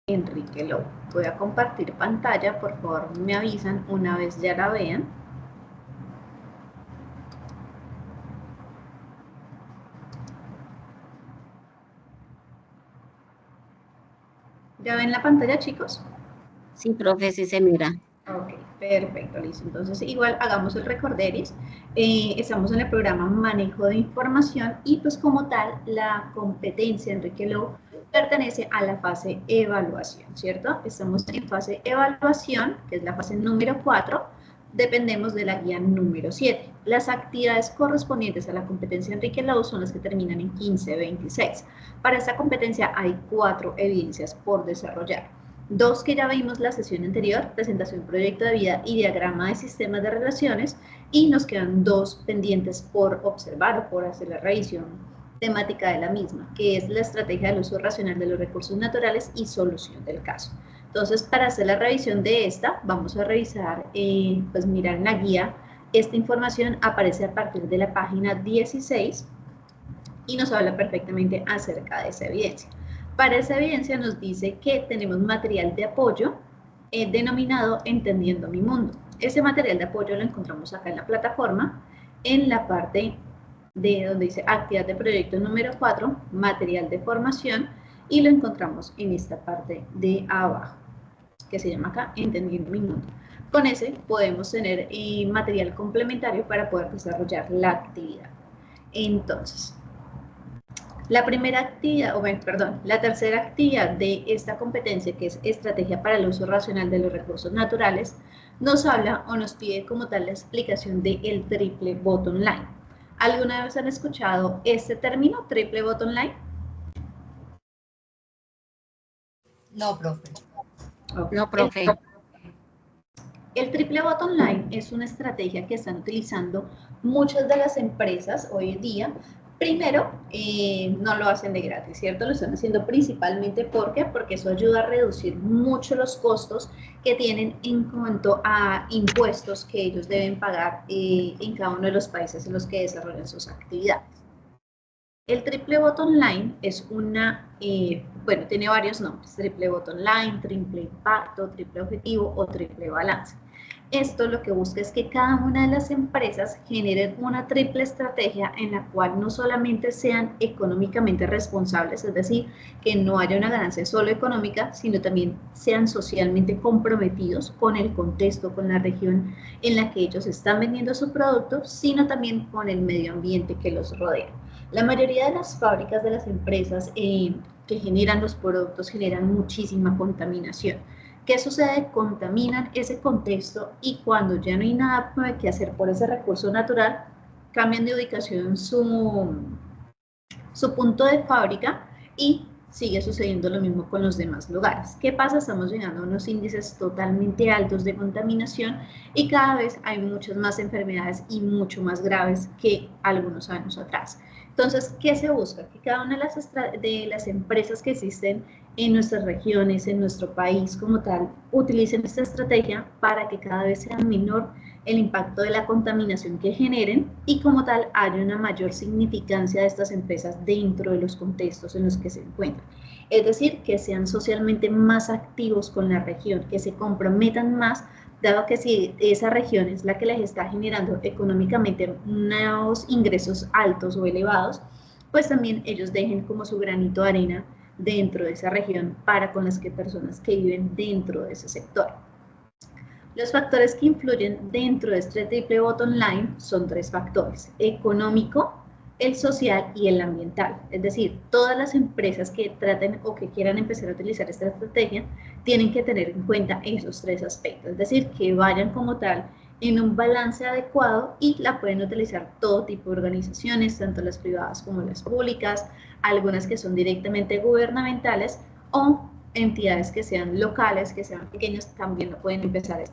Enrique Lobo. Voy a compartir pantalla, por favor me avisan una vez ya la vean. ¿Ya ven la pantalla, chicos? Sí, profe, sí se mira. Ok, perfecto, listo. Entonces, igual hagamos el recorderis. Estamos en el programa Manejo de Información y pues como tal, la competencia Enrique Lobo pertenece a la fase evaluación, ¿cierto? Estamos en fase evaluación, que es la fase número 4, dependemos de la guía número 7. Las actividades correspondientes a la competencia Enrique Lobo son las que terminan en 15-26. Para esta competencia hay 4 evidencias por desarrollar. 2 que ya vimos la sesión anterior, presentación, proyecto de vida y diagrama de sistemas de relaciones, y nos quedan 2 pendientes por observar o por hacer la revisión temática de la misma, que es la estrategia del uso racional de los recursos naturales y solución del caso. Entonces, para hacer la revisión de esta, vamos a revisar, pues mirar en la guía, esta información aparece a partir de la página 16 y nos habla perfectamente acerca de esa evidencia. Para esa evidencia nos dice que tenemos material de apoyo denominado Entendiendo mi Mundo. Ese material de apoyo lo encontramos acá en la plataforma, en la parte de donde dice actividad de proyecto número 4, material de formación, y lo encontramos en esta parte de abajo, que se llama acá Entendiendo mi Mundo. Con ese podemos tener material complementario para poder desarrollar la actividad. Entonces, la primera actividad, la tercera actividad de esta competencia, que es estrategia para el uso racional de los recursos naturales, nos habla o nos pide como tal la explicación del triple bottom line. ¿Alguna vez han escuchado este término, triple bottom line? No, profe. Okay. No, profe. El triple bottom line es una estrategia que están utilizando muchas de las empresas hoy en día. Primero, no lo hacen de gratis, ¿cierto? Lo están haciendo principalmente porque eso ayuda a reducir mucho los costos que tienen en cuanto a impuestos que ellos deben pagar en cada uno de los países en los que desarrollan sus actividades. El triple bottom line es una, tiene varios nombres: triple bottom line, triple impacto, triple objetivo o triple balance. Esto lo que busca es que cada una de las empresas generen una triple estrategia en la cual no solamente sean económicamente responsables, es decir, que no haya una ganancia solo económica, sino también sean socialmente comprometidos con el contexto, con la región en la que ellos están vendiendo su producto, sino también con el medio ambiente que los rodea. La mayoría de las fábricas, de las empresas que generan los productos, generan muchísima contaminación. ¿Qué sucede? Contaminan ese contexto y cuando ya no hay nada que hacer por ese recurso natural, cambian de ubicación su punto de fábrica y sigue sucediendo lo mismo con los demás lugares. ¿Qué pasa? Estamos llegando a unos índices totalmente altos de contaminación y cada vez hay muchas más enfermedades y mucho más graves que algunos años atrás. Entonces, ¿qué se busca? Que cada una de las empresas que existen en nuestras regiones, en nuestro país como tal, utilicen esta estrategia para que cada vez sea menor el impacto de la contaminación que generen y como tal haya una mayor significancia de estas empresas dentro de los contextos en los que se encuentran. Es decir, que sean socialmente más activos con la región, que se comprometan más, dado que si esa región es la que les está generando económicamente unos ingresos altos o elevados, pues también ellos dejen como su granito de arena dentro de esa región para con las personas que viven dentro de ese sector. Los factores que influyen dentro de este triple bottom line son 3 factores: económico, el social y el ambiental. Es decir, todas las empresas que traten o que quieran empezar a utilizar esta estrategia tienen que tener en cuenta esos 3 aspectos. Es decir, que vayan como tal en un balance adecuado y la pueden utilizar todo tipo de organizaciones, tanto las privadas como las públicas, algunas que son directamente gubernamentales o entidades que sean locales, que sean pequeñas, también lo pueden empezar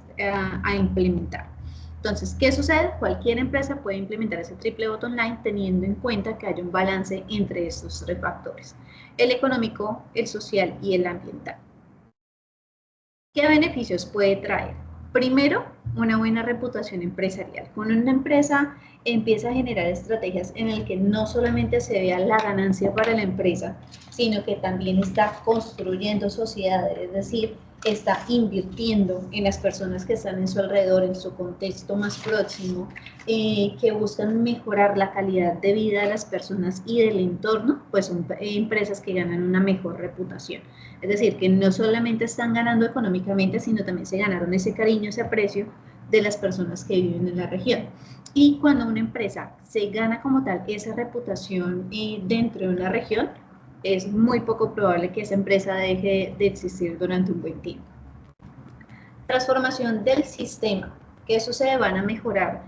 a implementar. Entonces, ¿qué sucede? Cualquier empresa puede implementar ese triple bottom line teniendo en cuenta que haya un balance entre estos 3 factores: el económico, el social y el ambiental. ¿Qué beneficios puede traer? Primero, una buena reputación empresarial. Cuando una empresa empieza a generar estrategias en las que no solamente se vea la ganancia para la empresa, sino que también está construyendo sociedades, es decir, está invirtiendo en las personas que están en su alrededor, en su contexto más próximo, que buscan mejorar la calidad de vida de las personas y del entorno, pues son empresas que ganan una mejor reputación. Es decir, que no solamente están ganando económicamente, sino también se ganaron ese cariño, ese aprecio de las personas que viven en la región. Y cuando una empresa se gana como tal esa reputación dentro de una región, es muy poco probable que esa empresa deje de existir durante un buen tiempo. Transformación del sistema, que eso se van a mejorar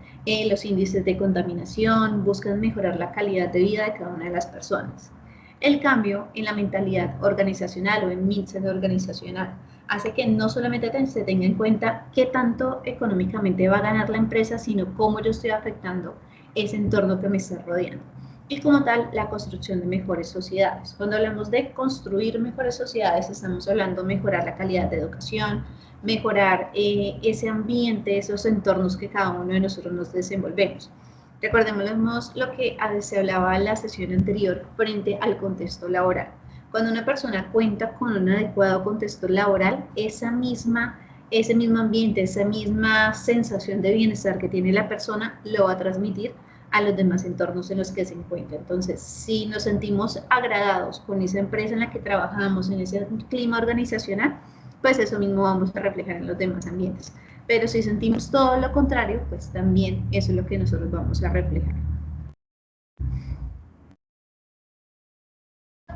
los índices de contaminación, buscan mejorar la calidad de vida de cada una de las personas. El cambio en la mentalidad organizacional o en mindset organizacional hace que no solamente se tenga en cuenta qué tanto económicamente va a ganar la empresa, sino cómo yo estoy afectando ese entorno que me está rodeando. Y como tal, la construcción de mejores sociedades. Cuando hablamos de construir mejores sociedades, estamos hablando de mejorar la calidad de educación, mejorar ese ambiente, esos entornos que cada uno de nosotros nos desenvolvemos. Recordemos lo que se hablaba en la sesión anterior frente al contexto laboral. Cuando una persona cuenta con un adecuado contexto laboral, ese mismo ambiente, esa misma sensación de bienestar que tiene la persona, lo va a transmitir a los demás entornos en los que se encuentra. Entonces, si nos sentimos agradados con esa empresa en la que trabajamos, en ese clima organizacional, pues eso mismo vamos a reflejar en los demás ambientes. Pero si sentimos todo lo contrario, pues también eso es lo que nosotros vamos a reflejar.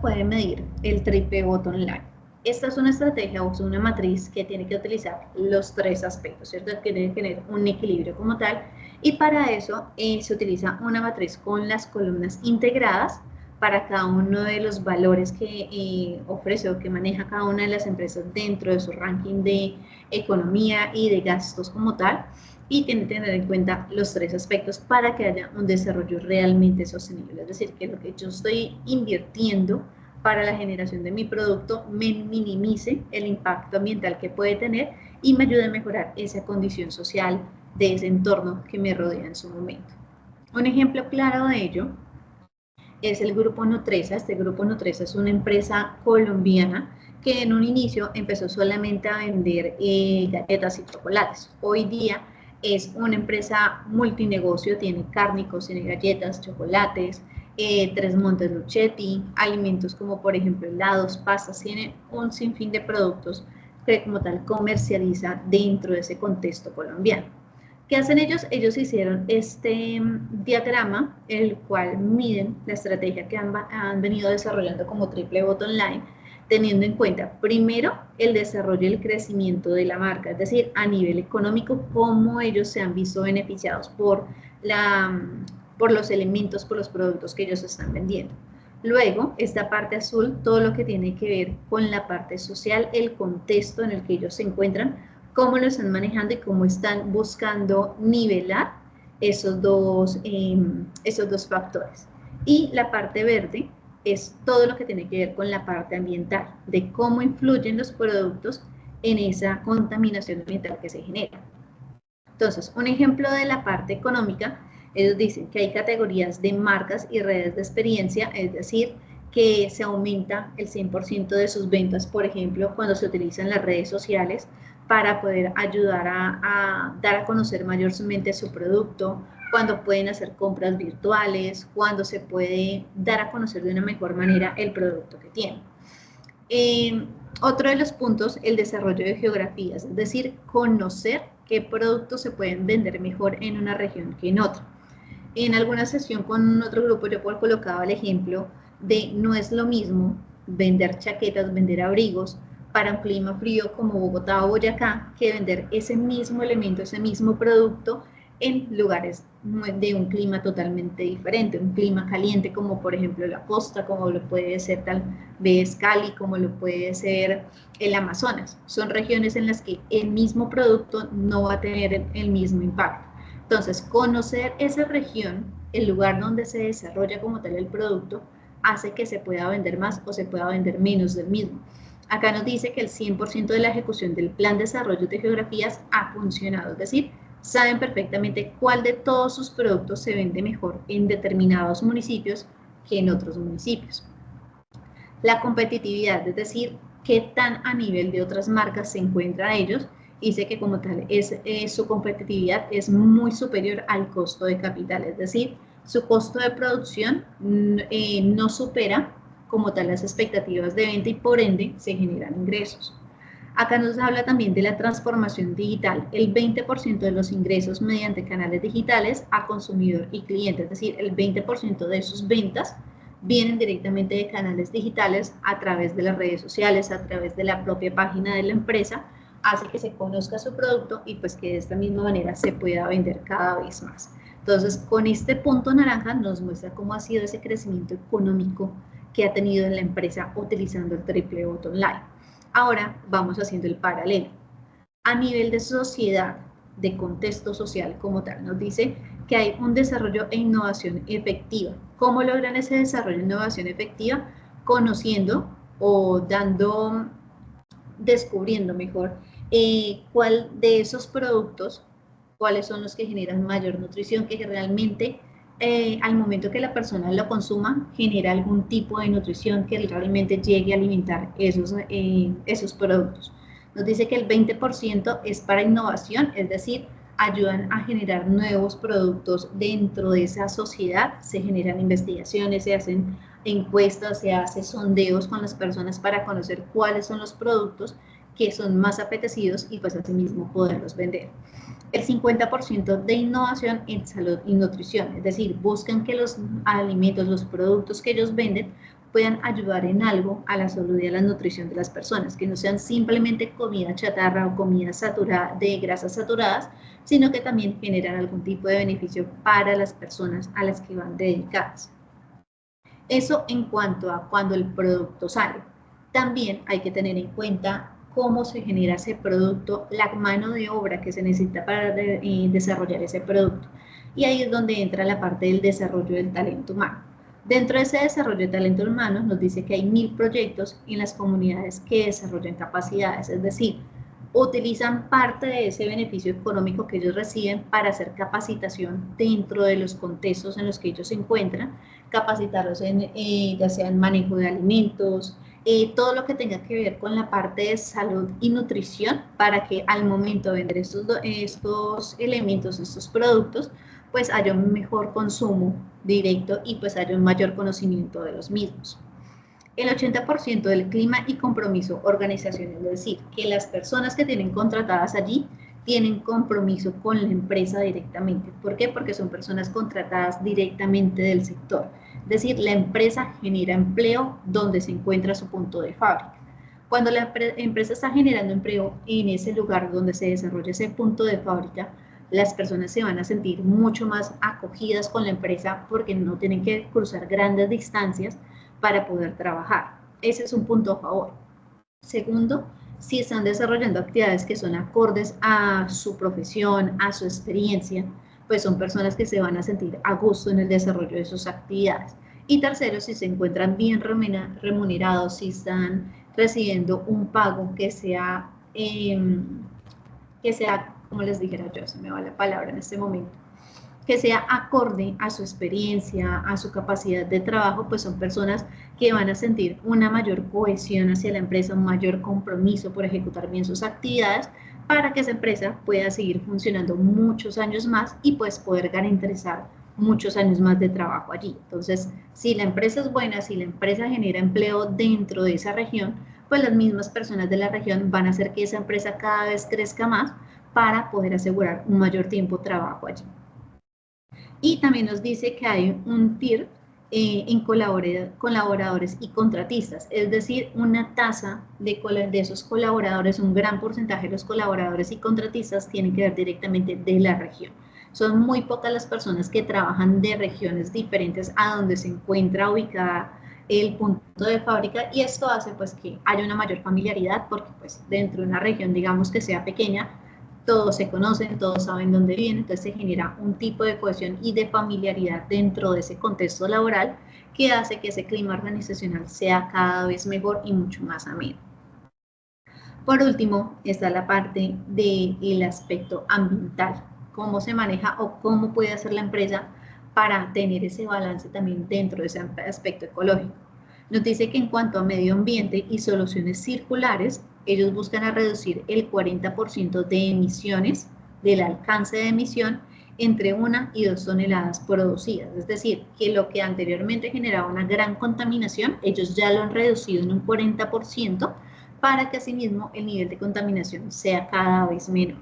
Puede medir el triple bottom line. Esta es una estrategia o es una matriz que tiene que utilizar los tres aspectos, ¿cierto? Que tiene que tener un equilibrio como tal, y para eso se utiliza una matriz con las columnas integradas para cada uno de los valores que ofrece o que maneja cada una de las empresas dentro de su ranking de economía y de gastos como tal, y tiene que tener en cuenta los tres aspectos para que haya un desarrollo realmente sostenible, es decir, que lo que yo estoy invirtiendo para la generación de mi producto me minimice el impacto ambiental que puede tener y me ayude a mejorar esa condición social de ese entorno que me rodea en su momento. Un ejemplo claro de ello es el Grupo Nutresa. Este Grupo Nutresa es una empresa colombiana que en un inicio empezó solamente a vender galletas y chocolates. Hoy día es una empresa multinegocio, tiene cárnicos, tiene galletas, chocolates, Tres Montes Luchetti, alimentos como por ejemplo helados, pastas, tiene un sinfín de productos que como tal comercializa dentro de ese contexto colombiano. ¿Qué hacen ellos? Ellos hicieron este diagrama, el cual miden la estrategia que han venido desarrollando como triple bottom line, teniendo en cuenta primero el desarrollo y el crecimiento de la marca, es decir, a nivel económico, cómo ellos se han visto beneficiados por los elementos, por los productos que ellos están vendiendo. Luego, esta parte azul, todo lo que tiene que ver con la parte social, el contexto en el que ellos se encuentran, cómo lo están manejando y cómo están buscando nivelar esos dos factores. Y la parte verde es todo lo que tiene que ver con la parte ambiental, de cómo influyen los productos en esa contaminación ambiental que se genera. Entonces, un ejemplo de la parte económica, ellos dicen que hay categorías de marcas y redes de experiencia, es decir, que se aumenta el 100% de sus ventas, por ejemplo, cuando se utilizan las redes sociales para poder ayudar a dar a conocer mayormente su producto, cuando pueden hacer compras virtuales, cuando se puede dar a conocer de una mejor manera el producto que tienen. Otro de los puntos, el desarrollo de geografías, es decir, conocer qué productos se pueden vender mejor en una región que en otra. En alguna sesión con otro grupo yo colocaba el ejemplo de no es lo mismo vender chaquetas, vender abrigos para un clima frío como Bogotá o Boyacá que vender ese mismo elemento, ese mismo producto en lugares de un clima totalmente diferente, un clima caliente como por ejemplo la costa, como lo puede ser tal vez Cali, como lo puede ser el Amazonas. Son regiones en las que el mismo producto no va a tener el mismo impacto. Entonces, conocer esa región, el lugar donde se desarrolla como tal el producto, hace que se pueda vender más o se pueda vender menos del mismo. Acá nos dice que el 100% de la ejecución del plan de desarrollo de geografías ha funcionado, es decir, saben perfectamente cuál de todos sus productos se vende mejor en determinados municipios que en otros municipios. La competitividad, es decir, qué tan a nivel de otras marcas se encuentran ellos, dice que como tal su competitividad es muy superior al costo de capital, es decir, su costo de producción no supera como tal las expectativas de venta y por ende se generan ingresos. Acá nos habla también de la transformación digital, el 20% de los ingresos mediante canales digitales a consumidor y cliente, es decir, el 20% de sus ventas vienen directamente de canales digitales a través de las redes sociales, a través de la propia página de la empresa, hace que se conozca su producto y pues que de esta misma manera se pueda vender cada vez más. Entonces, con este punto naranja nos muestra cómo ha sido ese crecimiento económico que ha tenido en la empresa utilizando el triple bottom line. Ahora vamos haciendo el paralelo. A nivel de sociedad, de contexto social como tal, nos dice que hay un desarrollo e innovación efectiva. ¿Cómo logran ese desarrollo e innovación efectiva? Conociendo o descubriendo mejor cuál de esos productos, cuáles son los que generan mayor nutrición, que realmente al momento que la persona lo consuma genera algún tipo de nutrición que realmente llegue a alimentar esos productos. Nos dice que el 20% es para innovación, es decir, ayudan a generar nuevos productos dentro de esa sociedad, se generan investigaciones, se hacen encuestas, se hacen sondeos con las personas para conocer cuáles son los productos que son más apetecidos y pues asimismo poderlos vender. El 50% de innovación en salud y nutrición, es decir, buscan que los alimentos, los productos que ellos venden puedan ayudar en algo a la salud y a la nutrición de las personas, que no sean simplemente comida chatarra o comida saturada de grasas saturadas, sino que también generan algún tipo de beneficio para las personas a las que van dedicadas. Eso en cuanto a cuando el producto sale. También hay que tener en cuenta cómo se genera ese producto, la mano de obra que se necesita para desarrollar ese producto. Y ahí es donde entra la parte del desarrollo del talento humano. Dentro de ese desarrollo de talento humano nos dice que hay 1000 proyectos en las comunidades que desarrollan capacidades, es decir, utilizan parte de ese beneficio económico que ellos reciben para hacer capacitación dentro de los contextos en los que ellos se encuentran, capacitarlos en, ya sea en manejo de alimentos, todo lo que tenga que ver con la parte de salud y nutrición para que al momento de vender estos elementos, estos productos, pues haya un mejor consumo directo y pues haya un mayor conocimiento de los mismos. El 80% del clima y compromiso organizacional, es decir, que las personas que tienen contratadas allí tienen compromiso con la empresa directamente. ¿Por qué? Porque son personas contratadas directamente del sector. Es decir, la empresa genera empleo donde se encuentra su punto de fábrica. Cuando la empresa está generando empleo en ese lugar donde se desarrolla ese punto de fábrica, las personas se van a sentir mucho más acogidas con la empresa porque no tienen que cruzar grandes distancias para poder trabajar. Ese es un punto a favor. Segundo, si están desarrollando actividades que son acordes a su profesión, a su experiencia, pues son personas que se van a sentir a gusto en el desarrollo de sus actividades. Y tercero, si se encuentran bien remunerados, si están recibiendo un pago que sea, como les dijera yo, se me va la palabra en este momento, que sea acorde a su experiencia, a su capacidad de trabajo, pues son personas que van a sentir una mayor cohesión hacia la empresa, un mayor compromiso por ejecutar bien sus actividades para que esa empresa pueda seguir funcionando muchos años más y pues poder garantizar muchos años más de trabajo allí. Entonces, si la empresa es buena, si la empresa genera empleo dentro de esa región, pues las mismas personas de la región van a hacer que esa empresa cada vez crezca más para poder asegurar un mayor tiempo de trabajo allí. Y también nos dice que hay un TIR en colaboradores y contratistas, es decir, una tasa de esos colaboradores, un gran porcentaje de los colaboradores y contratistas tienen que ver directamente de la región. Son muy pocas las personas que trabajan de regiones diferentes a donde se encuentra ubicada el punto de fábrica y esto hace pues que haya una mayor familiaridad porque pues dentro de una región digamos que sea pequeña, todos se conocen, todos saben dónde vienen, entonces se genera un tipo de cohesión y de familiaridad dentro de ese contexto laboral que hace que ese clima organizacional sea cada vez mejor y mucho más ameno. Por último, está la parte del aspecto ambiental. cómo se maneja o cómo puede hacer la empresa para tener ese balance también dentro de ese aspecto ecológico. Nos dice que en cuanto a medio ambiente y soluciones circulares, ellos buscan a reducir el 40% de emisiones, del alcance de emisión, entre 1 y 2 toneladas producidas. Es decir, que lo que anteriormente generaba una gran contaminación, ellos ya lo han reducido en un 40% para que asimismo el nivel de contaminación sea cada vez menor.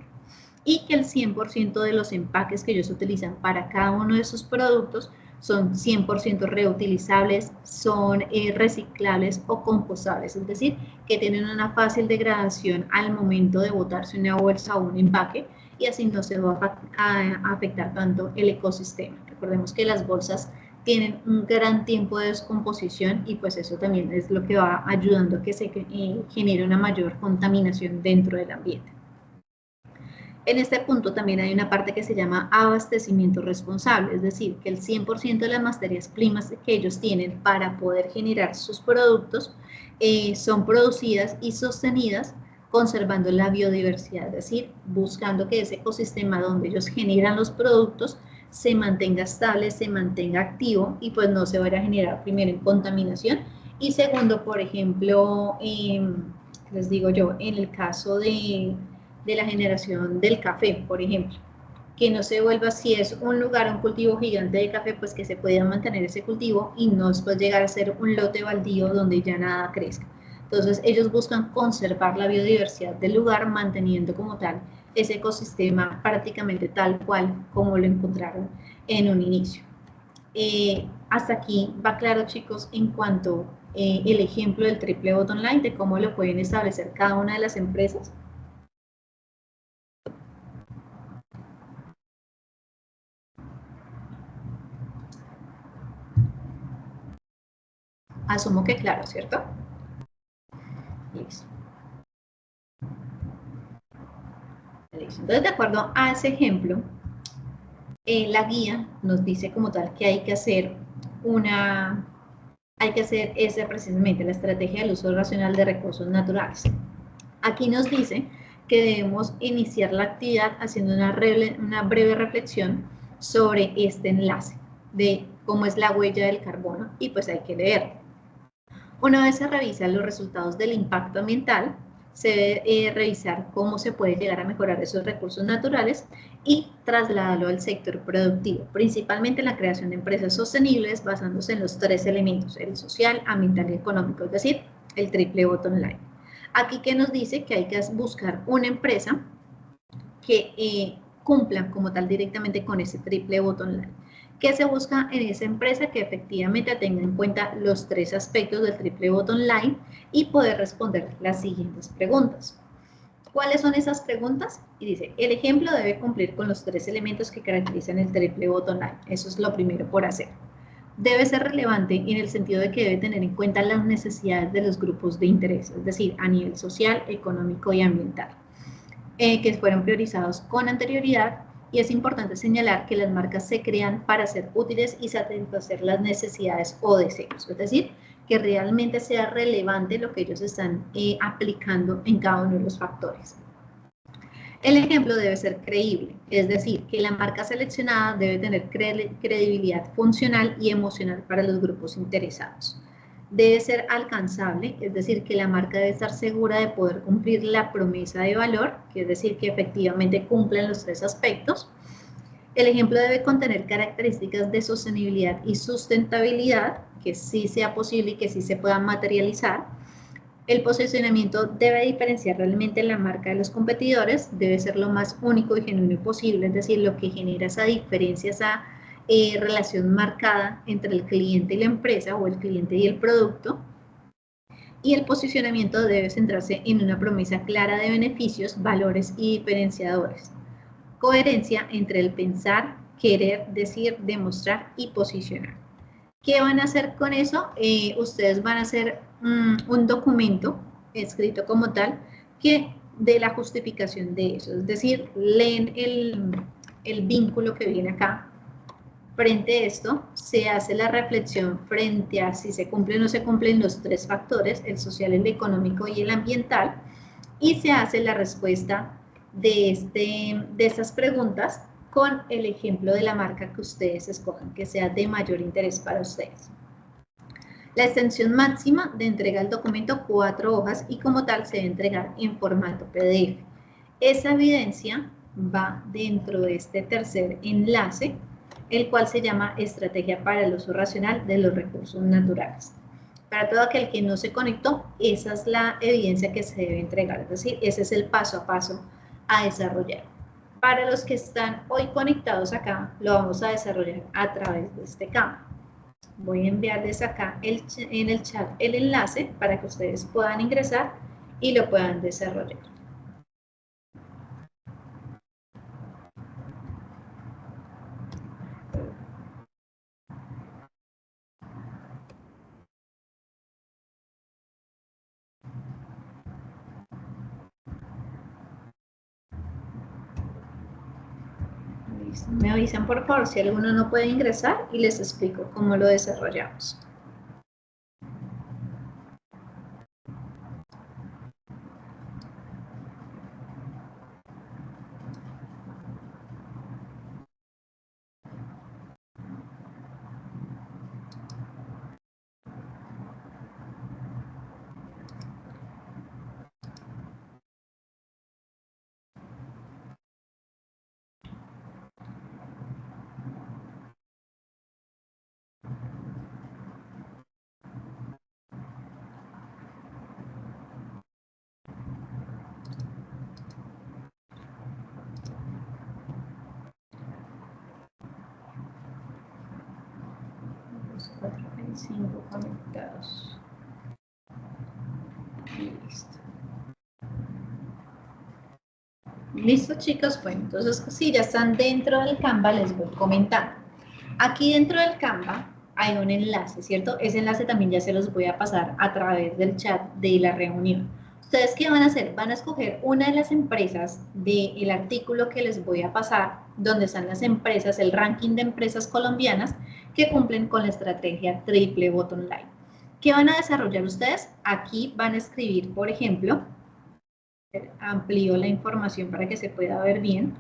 Y que el 100% de los empaques que ellos utilizan para cada uno de sus productos son 100% reutilizables, son reciclables o compostables, es decir, que tienen una fácil degradación al momento de botarse una bolsa o un empaque y así no se va a afectar tanto el ecosistema. Recordemos que las bolsas tienen un gran tiempo de descomposición y pues eso también es lo que va ayudando a que se genere una mayor contaminación dentro del ambiente. En este punto también hay una parte que se llama abastecimiento responsable, es decir, que el 100% de las materias primas que ellos tienen para poder generar sus productos son producidas y sostenidas conservando la biodiversidad, es decir, buscando que ese ecosistema donde ellos generan los productos se mantenga estable, se mantenga activo y pues no se vaya a generar primero en contaminación y segundo, por ejemplo, les digo yo, en el caso de la generación del café, por ejemplo, que no se vuelva, si es un lugar, un cultivo gigante de café, pues que se pueda mantener ese cultivo y no después llegar a ser un lote baldío donde ya nada crezca. Entonces ellos buscan conservar la biodiversidad del lugar manteniendo como tal ese ecosistema prácticamente tal cual como lo encontraron en un inicio. Hasta aquí va claro, chicos, en cuanto el ejemplo del triple bottom line, de cómo lo pueden establecer cada una de las empresas. Asumo que claro, ¿cierto? Listo. Entonces, de acuerdo a ese ejemplo, la guía nos dice como tal que hay que hacer esa precisamente la estrategia del uso racional de recursos naturales. Aquí nos dice que debemos iniciar la actividad haciendo una breve reflexión sobre este enlace de cómo es la huella del carbono y pues hay que leerlo. Una vez se revisan los resultados del impacto ambiental, se debe revisar cómo se puede llegar a mejorar esos recursos naturales y trasladarlo al sector productivo, principalmente en la creación de empresas sostenibles basándose en los 3 elementos, el social, ambiental y económico, es decir, el triple bottom line. Aquí que nos dice que hay que buscar una empresa que cumpla como tal directamente con ese triple bottom line. ¿Qué se busca en esa empresa? Que efectivamente tenga en cuenta los 3 aspectos del triple bottom line y poder responder las siguientes preguntas. ¿Cuáles son esas preguntas? Y dice, el ejemplo debe cumplir con los 3 elementos que caracterizan el triple bottom line. Eso es lo primero por hacer. Debe ser relevante en el sentido de que debe tener en cuenta las necesidades de los grupos de interés, es decir, a nivel social, económico y ambiental, que fueron priorizados con anterioridad. Y es importante señalar que las marcas se crean para ser útiles y satisfacer las necesidades o deseos, es decir, que realmente sea relevante lo que ellos están aplicando en cada uno de los factores. El ejemplo debe ser creíble, es decir, que la marca seleccionada debe tener credibilidad funcional y emocional para los grupos interesados. Debe ser alcanzable, es decir, que la marca debe estar segura de poder cumplir la promesa de valor, que es decir, que efectivamente cumplan los 3 aspectos. El ejemplo debe contener características de sostenibilidad y sustentabilidad, que sí sea posible y que sí se puedan materializar. El posicionamiento debe diferenciar realmente la marca de los competidores, debe ser lo más único y genuino posible, es decir, lo que genera esa diferencia, esa relación marcada entre el cliente y la empresa o el cliente y el producto. Y el posicionamiento debe centrarse en una promesa clara de beneficios, valores y diferenciadores. Coherencia entre el pensar, querer, decir, demostrar y posicionar. ¿Qué van a hacer con eso? Ustedes van a hacer un documento escrito como tal que dé la justificación de eso. Es decir, leen el vínculo que viene acá. Frente a esto, se hace la reflexión frente a si se cumplen o no se cumplen los 3 factores, el social, el económico y el ambiental, y se hace la respuesta de estas preguntas con el ejemplo de la marca que ustedes escojan, que sea de mayor interés para ustedes. La extensión máxima de entrega del documento, 4 hojas, y como tal se debe entregar en formato PDF. Esa evidencia va dentro de este tercer enlace, el cual se llama Estrategia para el uso racional de los recursos naturales. Para todo aquel que no se conectó, esa es la evidencia que se debe entregar, es decir, ese es el paso a paso a desarrollar. Para los que están hoy conectados acá, lo vamos a desarrollar a través de este campo. Voy a enviarles acá en el chat el enlace para que ustedes puedan ingresar y lo puedan desarrollar. Listo. Me avisan por favor si alguno no puede ingresar y les explico cómo lo desarrollamos. Los 4 y 5 conectados. Y listo. Listo, chicos. Bueno, entonces si ya están dentro del Canva, les voy comentando. Aquí dentro del Canva hay un enlace, ¿cierto? Ese enlace también ya se los voy a pasar a través del chat de la reunión. ¿Ustedes qué van a hacer? Van a escoger una de las empresas del artículo que les voy a pasar, donde están las empresas, el ranking de empresas colombianas que cumplen con la estrategia Triple Bottom Line. ¿Qué van a desarrollar ustedes? Aquí van a escribir, por ejemplo, amplío la información para que se pueda ver bien.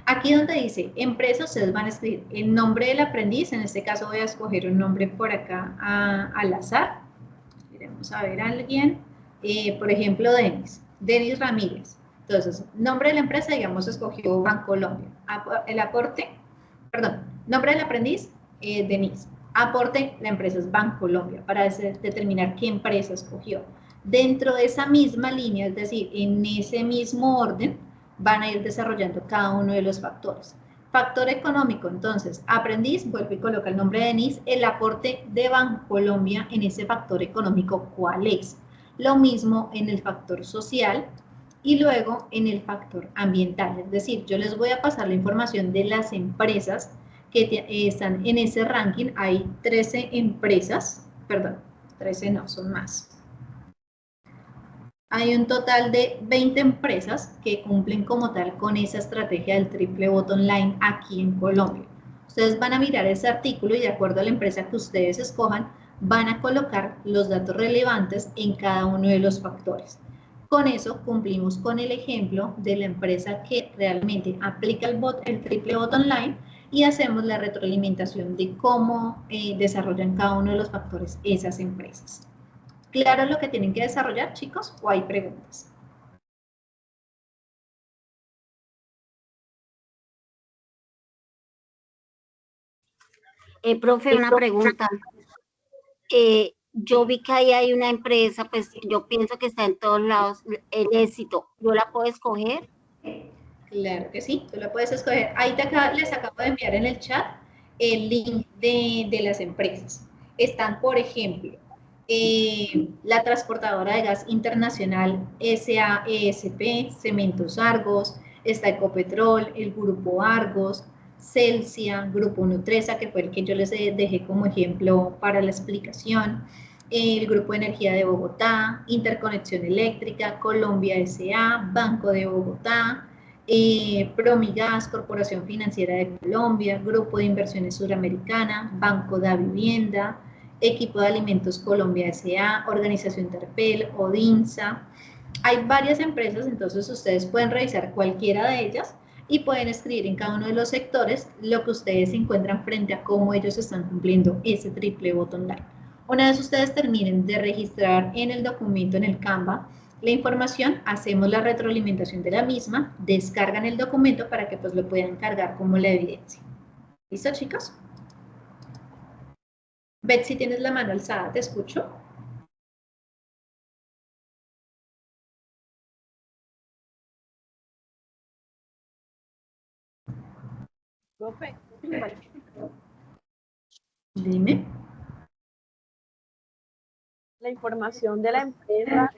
Aquí donde dice empresa, ustedes van a escribir el nombre del aprendiz. En este caso voy a escoger un nombre por acá al azar. Iremos a ver a alguien. Por ejemplo, Denis Ramírez. Entonces, nombre de la empresa, digamos, escogió Bancolombia. El aporte, perdón, nombre del aprendiz, Denis. Aporte, la empresa es Bancolombia, para determinar qué empresa escogió. Dentro de esa misma línea, es decir, en ese mismo orden, van a ir desarrollando cada uno de los factores. Factor económico, entonces, aprendiz, vuelve y coloca el nombre de Denise, el aporte de Bancolombia en ese factor económico, ¿cuál es? Lo mismo en el factor social y luego en el factor ambiental, es decir, yo les voy a pasar la información de las empresas que están en ese ranking. Hay 13 empresas, perdón, 13 no, son más. Hay un total de 20 empresas que cumplen como tal con esa estrategia del Triple Bottom Line aquí en Colombia. Ustedes van a mirar ese artículo y de acuerdo a la empresa que ustedes escojan, van a colocar los datos relevantes en cada uno de los factores. Con eso cumplimos con el ejemplo de la empresa que realmente aplica el Triple Bottom Line y hacemos la retroalimentación de cómo desarrollan cada uno de los factores esas empresas. ¿Claro lo que tienen que desarrollar, chicos? ¿O hay preguntas? Profe, una pregunta. Yo vi que ahí hay una empresa, pues yo pienso que está en todos lados, el éxito. ¿Yo la puedo escoger? Claro que sí, tú la puedes escoger. Ahí les acabo de enviar en el chat el link de las empresas. Están, por ejemplo, la transportadora de gas internacional SAESP, Cementos Argos, está Ecopetrol, el Grupo Argos, Celsia, Grupo Nutresa, que fue el que yo les dejé como ejemplo para la explicación, el Grupo Energía de Bogotá, Interconexión Eléctrica, Colombia S.A., Banco de Bogotá, Promigas, Corporación Financiera de Colombia, Grupo de Inversiones Suramericana, Banco da Vivienda, Equipo de Alimentos Colombia S.A., Organización Terpel, Odinsa. Hay varias empresas, entonces ustedes pueden revisar cualquiera de ellas y pueden escribir en cada uno de los sectores lo que ustedes encuentran frente a cómo ellos están cumpliendo ese triple bottom line. Una vez ustedes terminen de registrar en el documento, en el Canva, la información, hacemos la retroalimentación de la misma, descargan el documento para que pues lo puedan cargar como la evidencia. ¿Listo, chicos? Betsy, tienes la mano alzada, te escucho. Profe, Dime. la información de la empresa,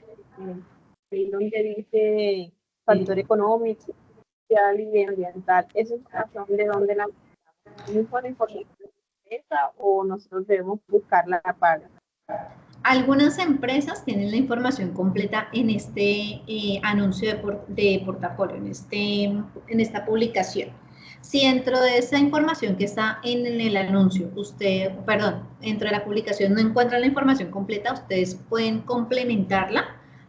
ahí donde dice factor económico, social y ambiental, ¿esa información de dónde la misma la información de la empresa o nosotros debemos buscarla aparte? Algunas empresas tienen la información completa en este anuncio de portafolio, en esta publicación. Si dentro de esa información que está en el anuncio, dentro de la publicación no encuentran la información completa, ustedes pueden complementarla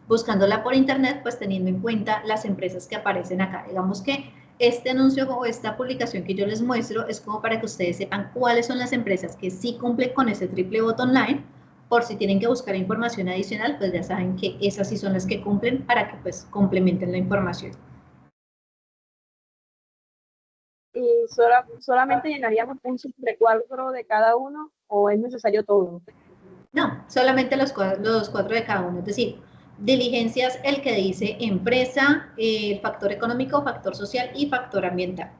buscándola por internet, pues teniendo en cuenta las empresas que aparecen acá. Digamos que este anuncio o esta publicación que yo les muestro es como para que ustedes sepan cuáles son las empresas que sí cumplen con ese triple bottom line. Por si tienen que buscar información adicional, pues ya saben que esas sí son las que cumplen para que pues complementen la información. ¿Y solamente llenaríamos un recuadro de cada uno o es necesario todo? No, solamente los cuatro de cada uno, es decir, diligencias el que dice empresa, factor económico, factor social y factor ambiental.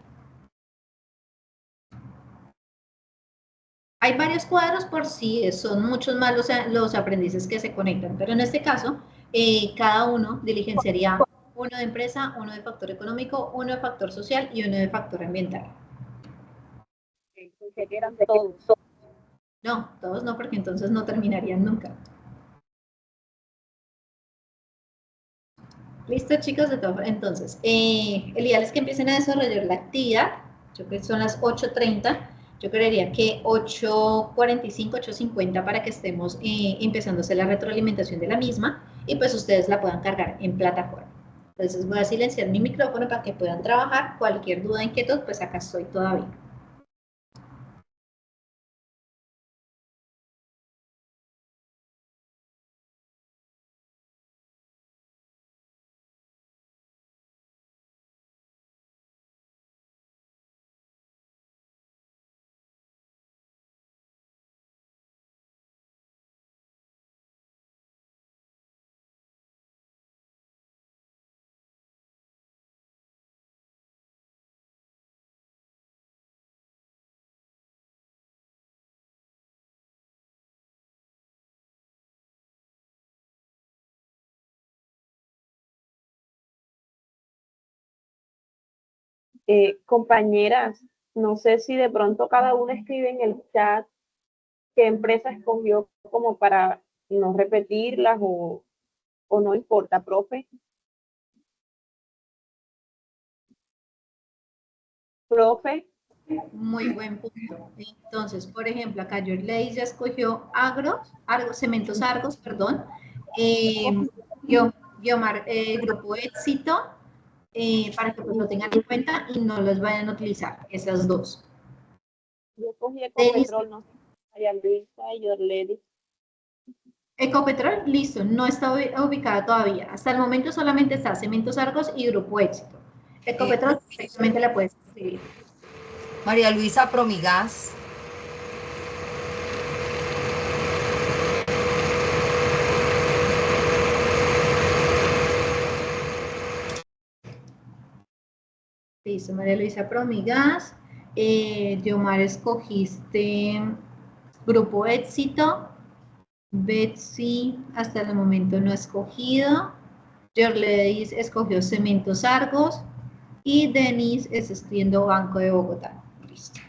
Hay varios cuadros por si son muchos más los aprendices que se conectan, pero en este caso, cada uno diligenciaría uno de empresa, uno de factor económico, uno de factor social y uno de factor ambiental. Pensé que eran todos. No, todos no, porque entonces no terminarían nunca. Listo, chicos, entonces, el ideal es que empiecen a desarrollar la actividad. Yo creo que son las 8:30. Yo creería que 8:45, 8:50 para que estemos empezando a hacer la retroalimentación de la misma y pues ustedes la puedan cargar en plataforma. Entonces voy a silenciar mi micrófono para que puedan trabajar. Cualquier duda, inquietud, pues acá estoy todavía. Compañeras, no sé si de pronto cada uno escribe en el chat qué empresa escogió como para no repetirlas o no importa, profe. Profe, Muy buen punto. Entonces, por ejemplo, acá Yorley ya escogió Cementos Argos, perdón. Eh, Guiomar, Grupo Éxito, para que pues lo tengan en cuenta y no los vayan a utilizar, esas dos. yo cogí Denis, Ecopetrol, no sé, María Luisa y Yorledi. Ecopetrol, listo, no está ubicada todavía. Hasta el momento solamente está Cementos Argos y Grupo Éxito. Ecopetrol perfectamente la puedes escribir. María Luisa Promigas. Listo, María Luisa Promigas. Diomar, escogiste Grupo Éxito. Betsy, hasta el momento no ha escogido. Jorledis escogió Cementos Argos. Y Denis está escribiendo Banco de Bogotá. Listo.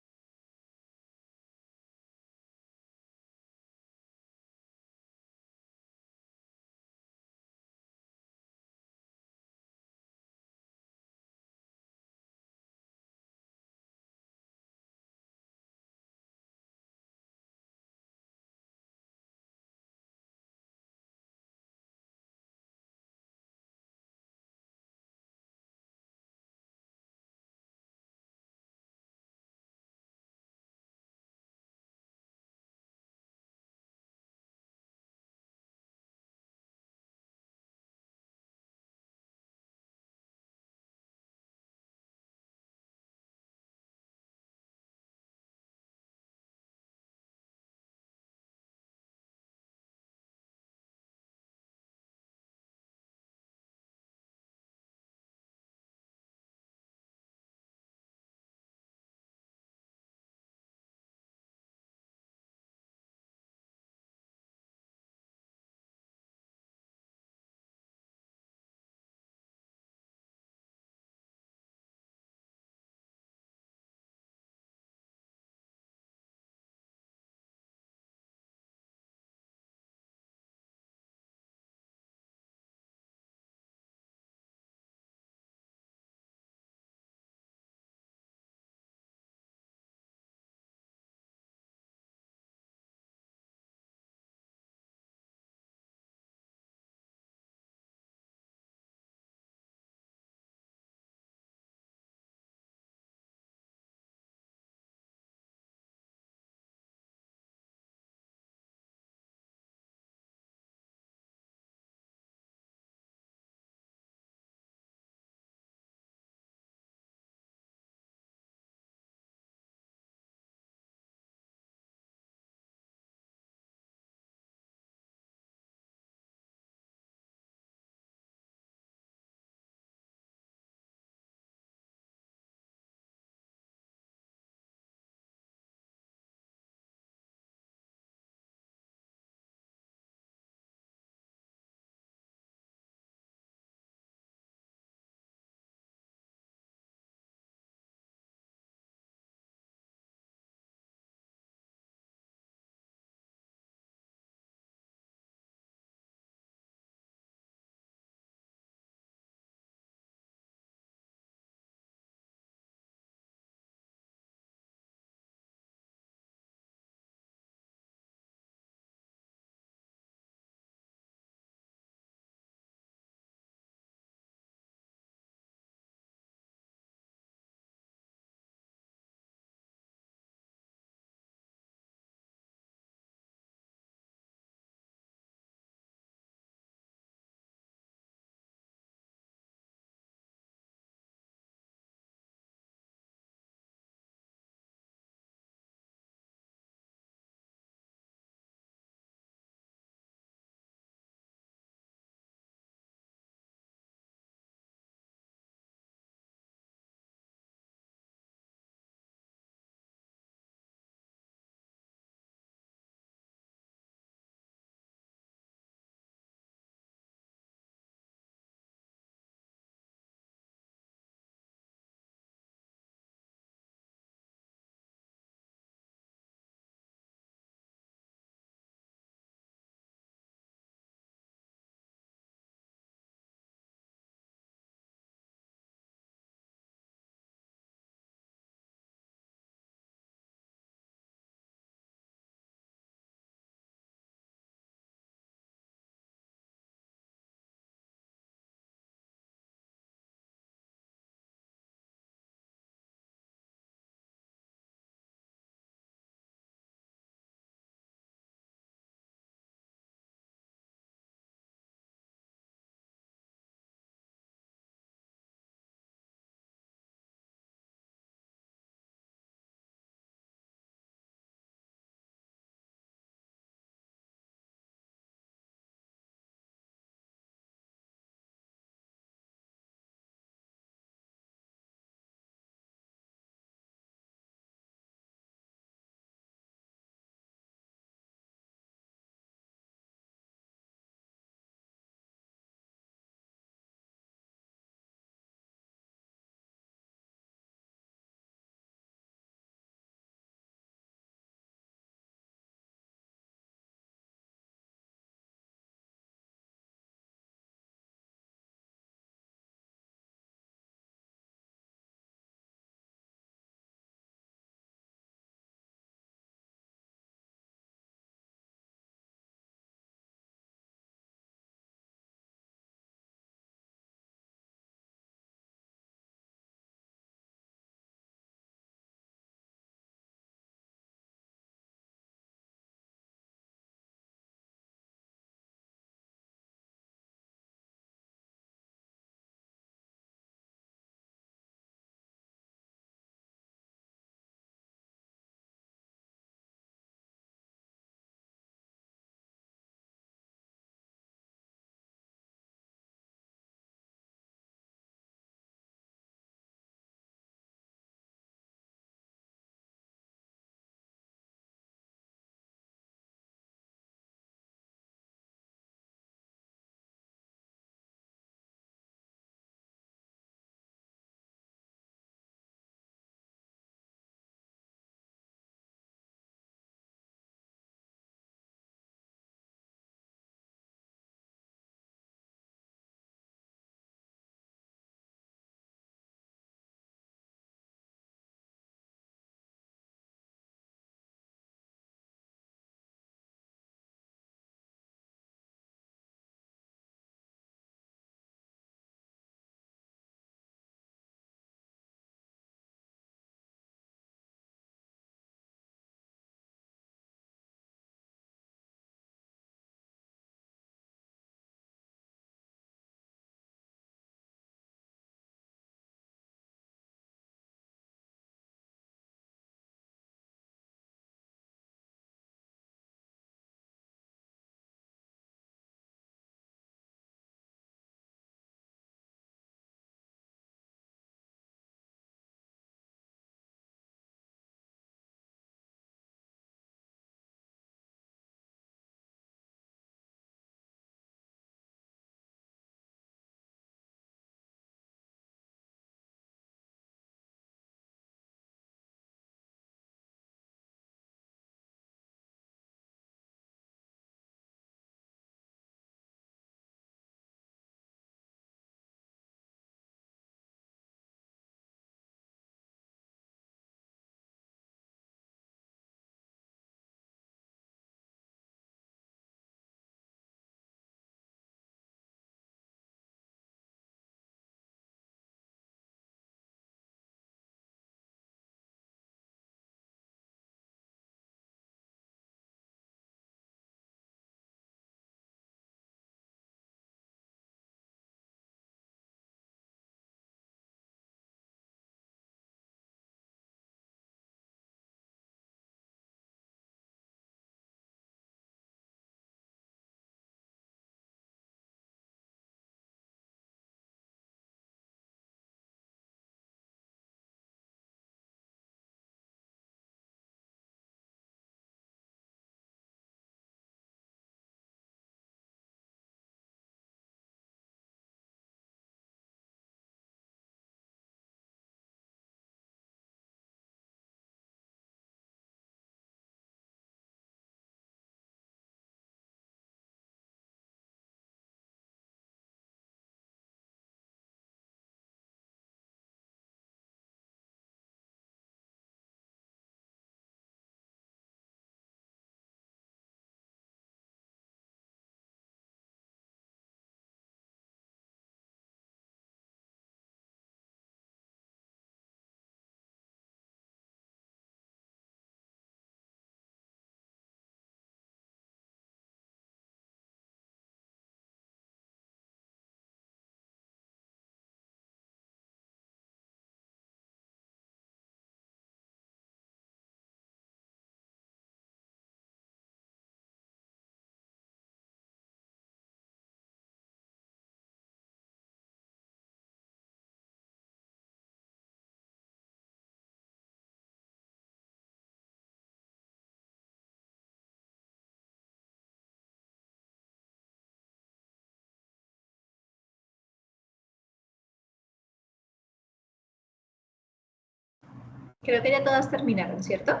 Creo que ya todas terminaron, ¿cierto?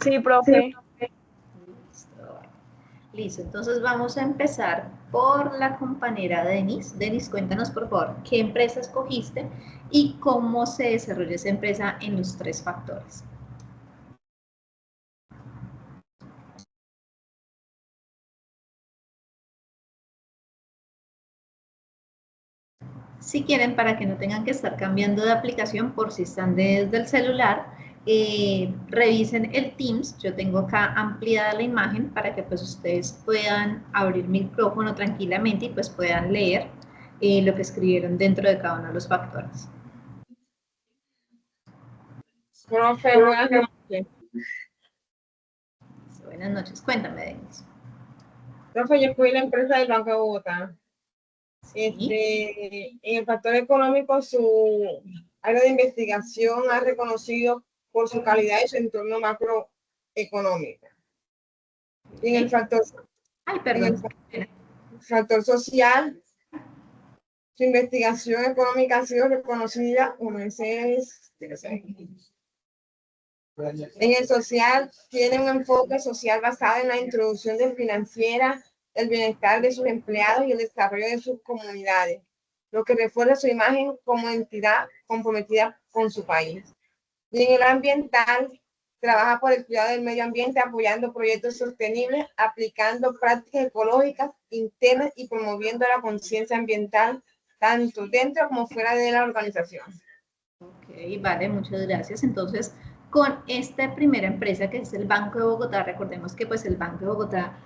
Sí, profe. Listo. Listo, entonces vamos a empezar por la compañera Denis. Denis, cuéntanos por favor qué empresa escogiste y cómo se desarrolla esa empresa en los 3 factores. Si quieren, para que no tengan que estar cambiando de aplicación por si están desde el celular, revisen el Teams. Yo tengo acá ampliada la imagen para que pues ustedes puedan abrir micrófono tranquilamente y pues puedan leer lo que escribieron dentro de cada uno de los factores. Profe, buenas noches. Buenas noches, cuéntame, Denis. Profe, yo fui la empresa del Banco de Bogotá. Sí. En el factor económico, su área de investigación ha reconocido por su calidad y su entorno macroeconómico. Y en el factor, Ay, en el perdón. factor social, su investigación económica ha sido reconocida. En el social, tiene un enfoque social basado en la introducción de financiera, el bienestar de sus empleados y el desarrollo de sus comunidades, lo que refuerza su imagen como entidad comprometida con su país. Y en el ambiental, trabaja por el cuidado del medio ambiente, apoyando proyectos sostenibles, aplicando prácticas ecológicas internas y promoviendo la conciencia ambiental tanto dentro como fuera de la organización. Ok, vale, muchas gracias. Entonces, con esta primera empresa que es el Banco de Bogotá, recordemos que pues el Banco de Bogotá,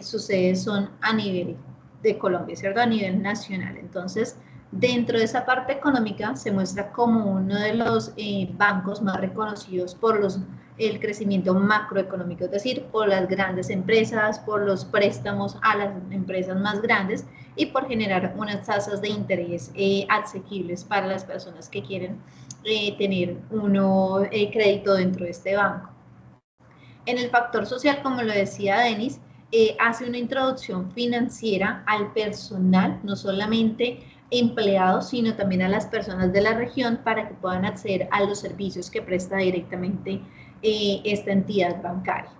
sus sedes son a nivel de Colombia, ¿cierto? A nivel nacional. Entonces, dentro de esa parte económica se muestra como uno de los bancos más reconocidos por el crecimiento macroeconómico, es decir, por las grandes empresas, por los préstamos a las empresas más grandes y por generar unas tasas de interés asequibles para las personas que quieren tener crédito dentro de este banco. En el factor social, como lo decía Denis, hace una introducción financiera al personal, no solamente empleados, sino también a las personas de la región para que puedan acceder a los servicios que presta directamente esta entidad bancaria.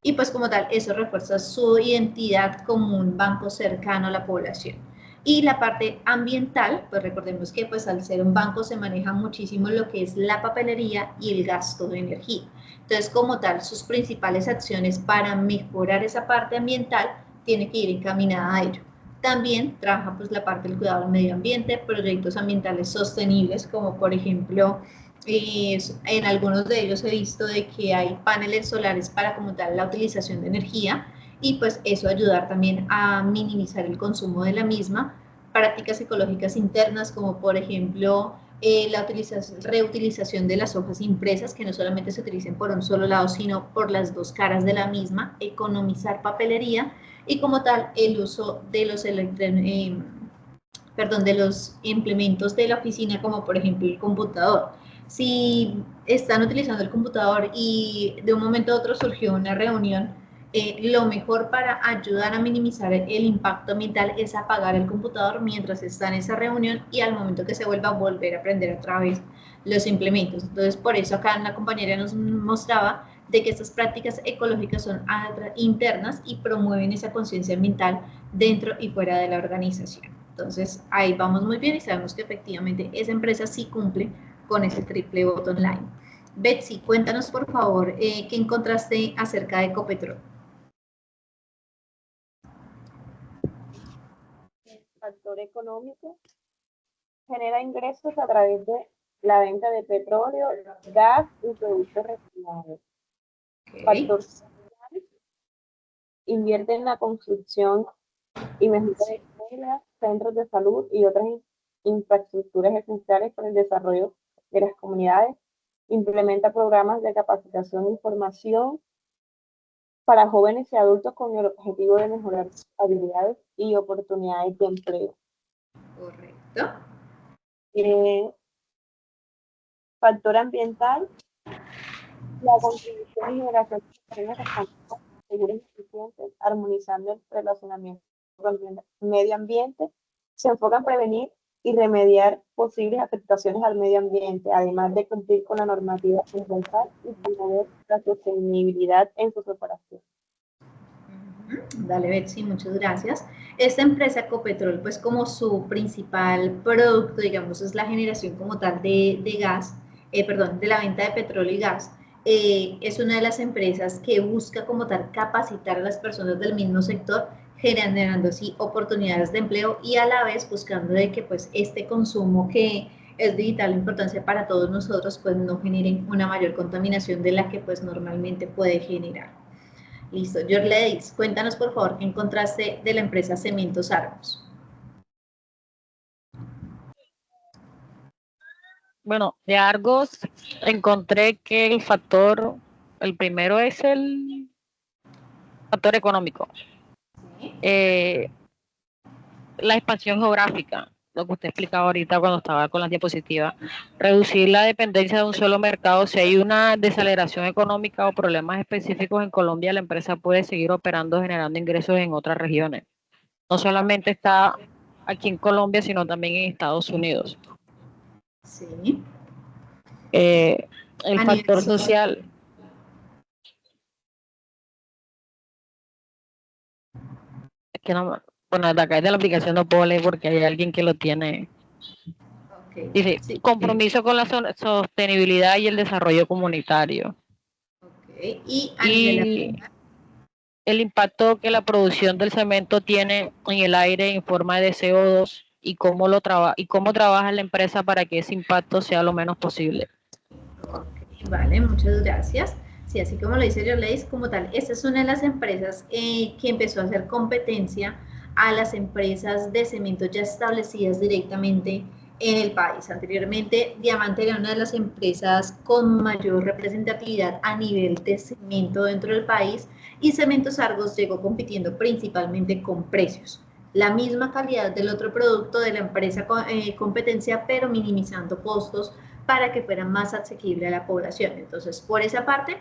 Y pues como tal, eso refuerza su identidad como un banco cercano a la población. Y la parte ambiental, pues recordemos que pues al ser un banco se maneja muchísimo lo que es la papelería y el gasto de energía. Entonces, como tal, sus principales acciones para mejorar esa parte ambiental tiene que ir encaminada a ello. También trabaja pues la parte del cuidado del medio ambiente, proyectos ambientales sostenibles, como por ejemplo en algunos de ellos he visto de que hay paneles solares para como tal la utilización de energía y pues eso ayudar también a minimizar el consumo de la misma. Prácticas ecológicas internas como por ejemplo la reutilización de las hojas impresas que no solamente se utilicen por un solo lado sino por las dos caras de la misma, economizar papelería y como tal el uso de los de los implementos de la oficina como por ejemplo el computador. Si están utilizando el computador y de un momento a otro surgió una reunión, lo mejor para ayudar a minimizar el impacto ambiental es apagar el computador mientras está en esa reunión y al momento que se vuelva a volver a aprender otra vez los implementos. Entonces, por eso acá la compañera nos mostraba de que estas prácticas ecológicas son internas y promueven esa conciencia ambiental dentro y fuera de la organización. Entonces, ahí vamos muy bien y sabemos que efectivamente esa empresa sí cumple con ese triple bottom line. Betsy, cuéntanos por favor qué encontraste acerca de Ecopetrol. El factor económico genera ingresos a través de la venta de petróleo, gas y productos refinados. Okay. Factor social invierte en la construcción y mejora de escuelas, centros de salud y otras infraestructuras esenciales para el desarrollo de las comunidades. Implementa programas de capacitación e información para jóvenes y adultos con el objetivo de mejorar sus habilidades y oportunidades de empleo. Correcto. Factor ambiental, la contribución y generación de sistemas seguros y eficientes, armonizando el relacionamiento con el medio ambiente, se enfoca en prevenir y remediar posibles afectaciones al medio ambiente, además de cumplir con la normativa ambiental y promover la sostenibilidad en sus operaciones. Dale, Betsy, muchas gracias. Esta empresa Ecopetrol, pues como su principal producto, digamos, es la generación como tal de gas, perdón, de la venta de petróleo y gas. Es una de las empresas que busca como tal capacitar a las personas del mismo sector, generando así oportunidades de empleo y a la vez buscando de que pues este consumo que es de vital importancia para todos nosotros, pues no generen una mayor contaminación de la que pues normalmente puede generar. Listo, Yorledis, cuéntanos por favor qué encontraste de la empresa Cementos Argos. Bueno, de Argos encontré que el primero es el factor económico. ¿Sí? La expansión geográfica, lo que usted explicaba ahorita cuando estaba con las diapositivas, reducir la dependencia de un solo mercado. Si hay una desaceleración económica o problemas específicos en Colombia, la empresa puede seguir operando, generando ingresos en otras regiones. No solamente está aquí en Colombia, sino también en Estados Unidos. Sí. El factor social. Es que no, bueno, de acá de la aplicación no puedo leer porque hay alguien que lo tiene. Okay. Dice, Sí. compromiso con la sostenibilidad y el desarrollo comunitario. Okay. Y a nivel el impacto que la producción del cemento tiene en el aire en forma de CO2 y cómo trabaja la empresa para que ese impacto sea lo menos posible. Okay, vale, muchas gracias. Sí, así como lo dice Yorledis, como tal, esta es una de las empresas que empezó a hacer competencia a las empresas de cemento ya establecidas directamente en el país. Anteriormente, Diamante era una de las empresas con mayor representatividad a nivel de cemento dentro del país y Cementos Argos llegó compitiendo principalmente con precios. La misma calidad del otro producto de la empresa competencia, pero minimizando costos para que fuera más asequible a la población. Entonces, por esa parte,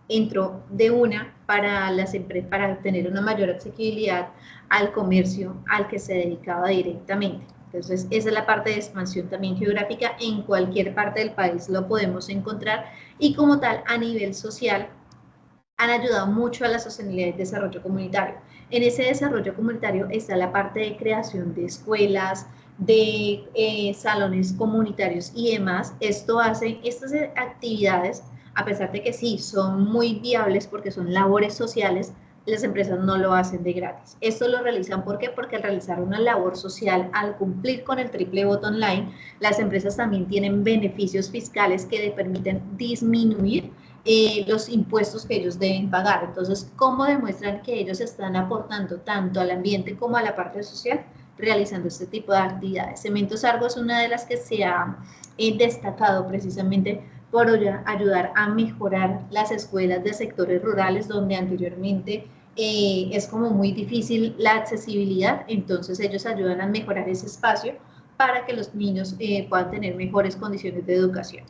entró de una para las empresas, para tener una mayor asequibilidad al comercio al que se dedicaba directamente. Entonces, esa es la parte de expansión también geográfica. En cualquier parte del país lo podemos encontrar y como tal, a nivel social, han ayudado mucho a la sostenibilidad y desarrollo comunitario. En ese desarrollo comunitario está la parte de creación de escuelas, de salones comunitarios y demás. Estas actividades, a pesar de que sí, son muy viables porque son labores sociales, las empresas no lo hacen de gratis. Esto lo realizan, ¿por qué? Porque al realizar una labor social, al cumplir con el triple bottom line, las empresas también tienen beneficios fiscales que les permiten disminuir los impuestos que ellos deben pagar. Entonces, ¿cómo demuestran que ellos están aportando tanto al ambiente como a la parte social realizando este tipo de actividades? Cementos Argos es una de las que se ha destacado precisamente por ayudar a mejorar las escuelas de sectores rurales donde anteriormente es como muy difícil la accesibilidad, entonces ellos ayudan a mejorar ese espacio para que los niños puedan tener mejores condiciones de educación.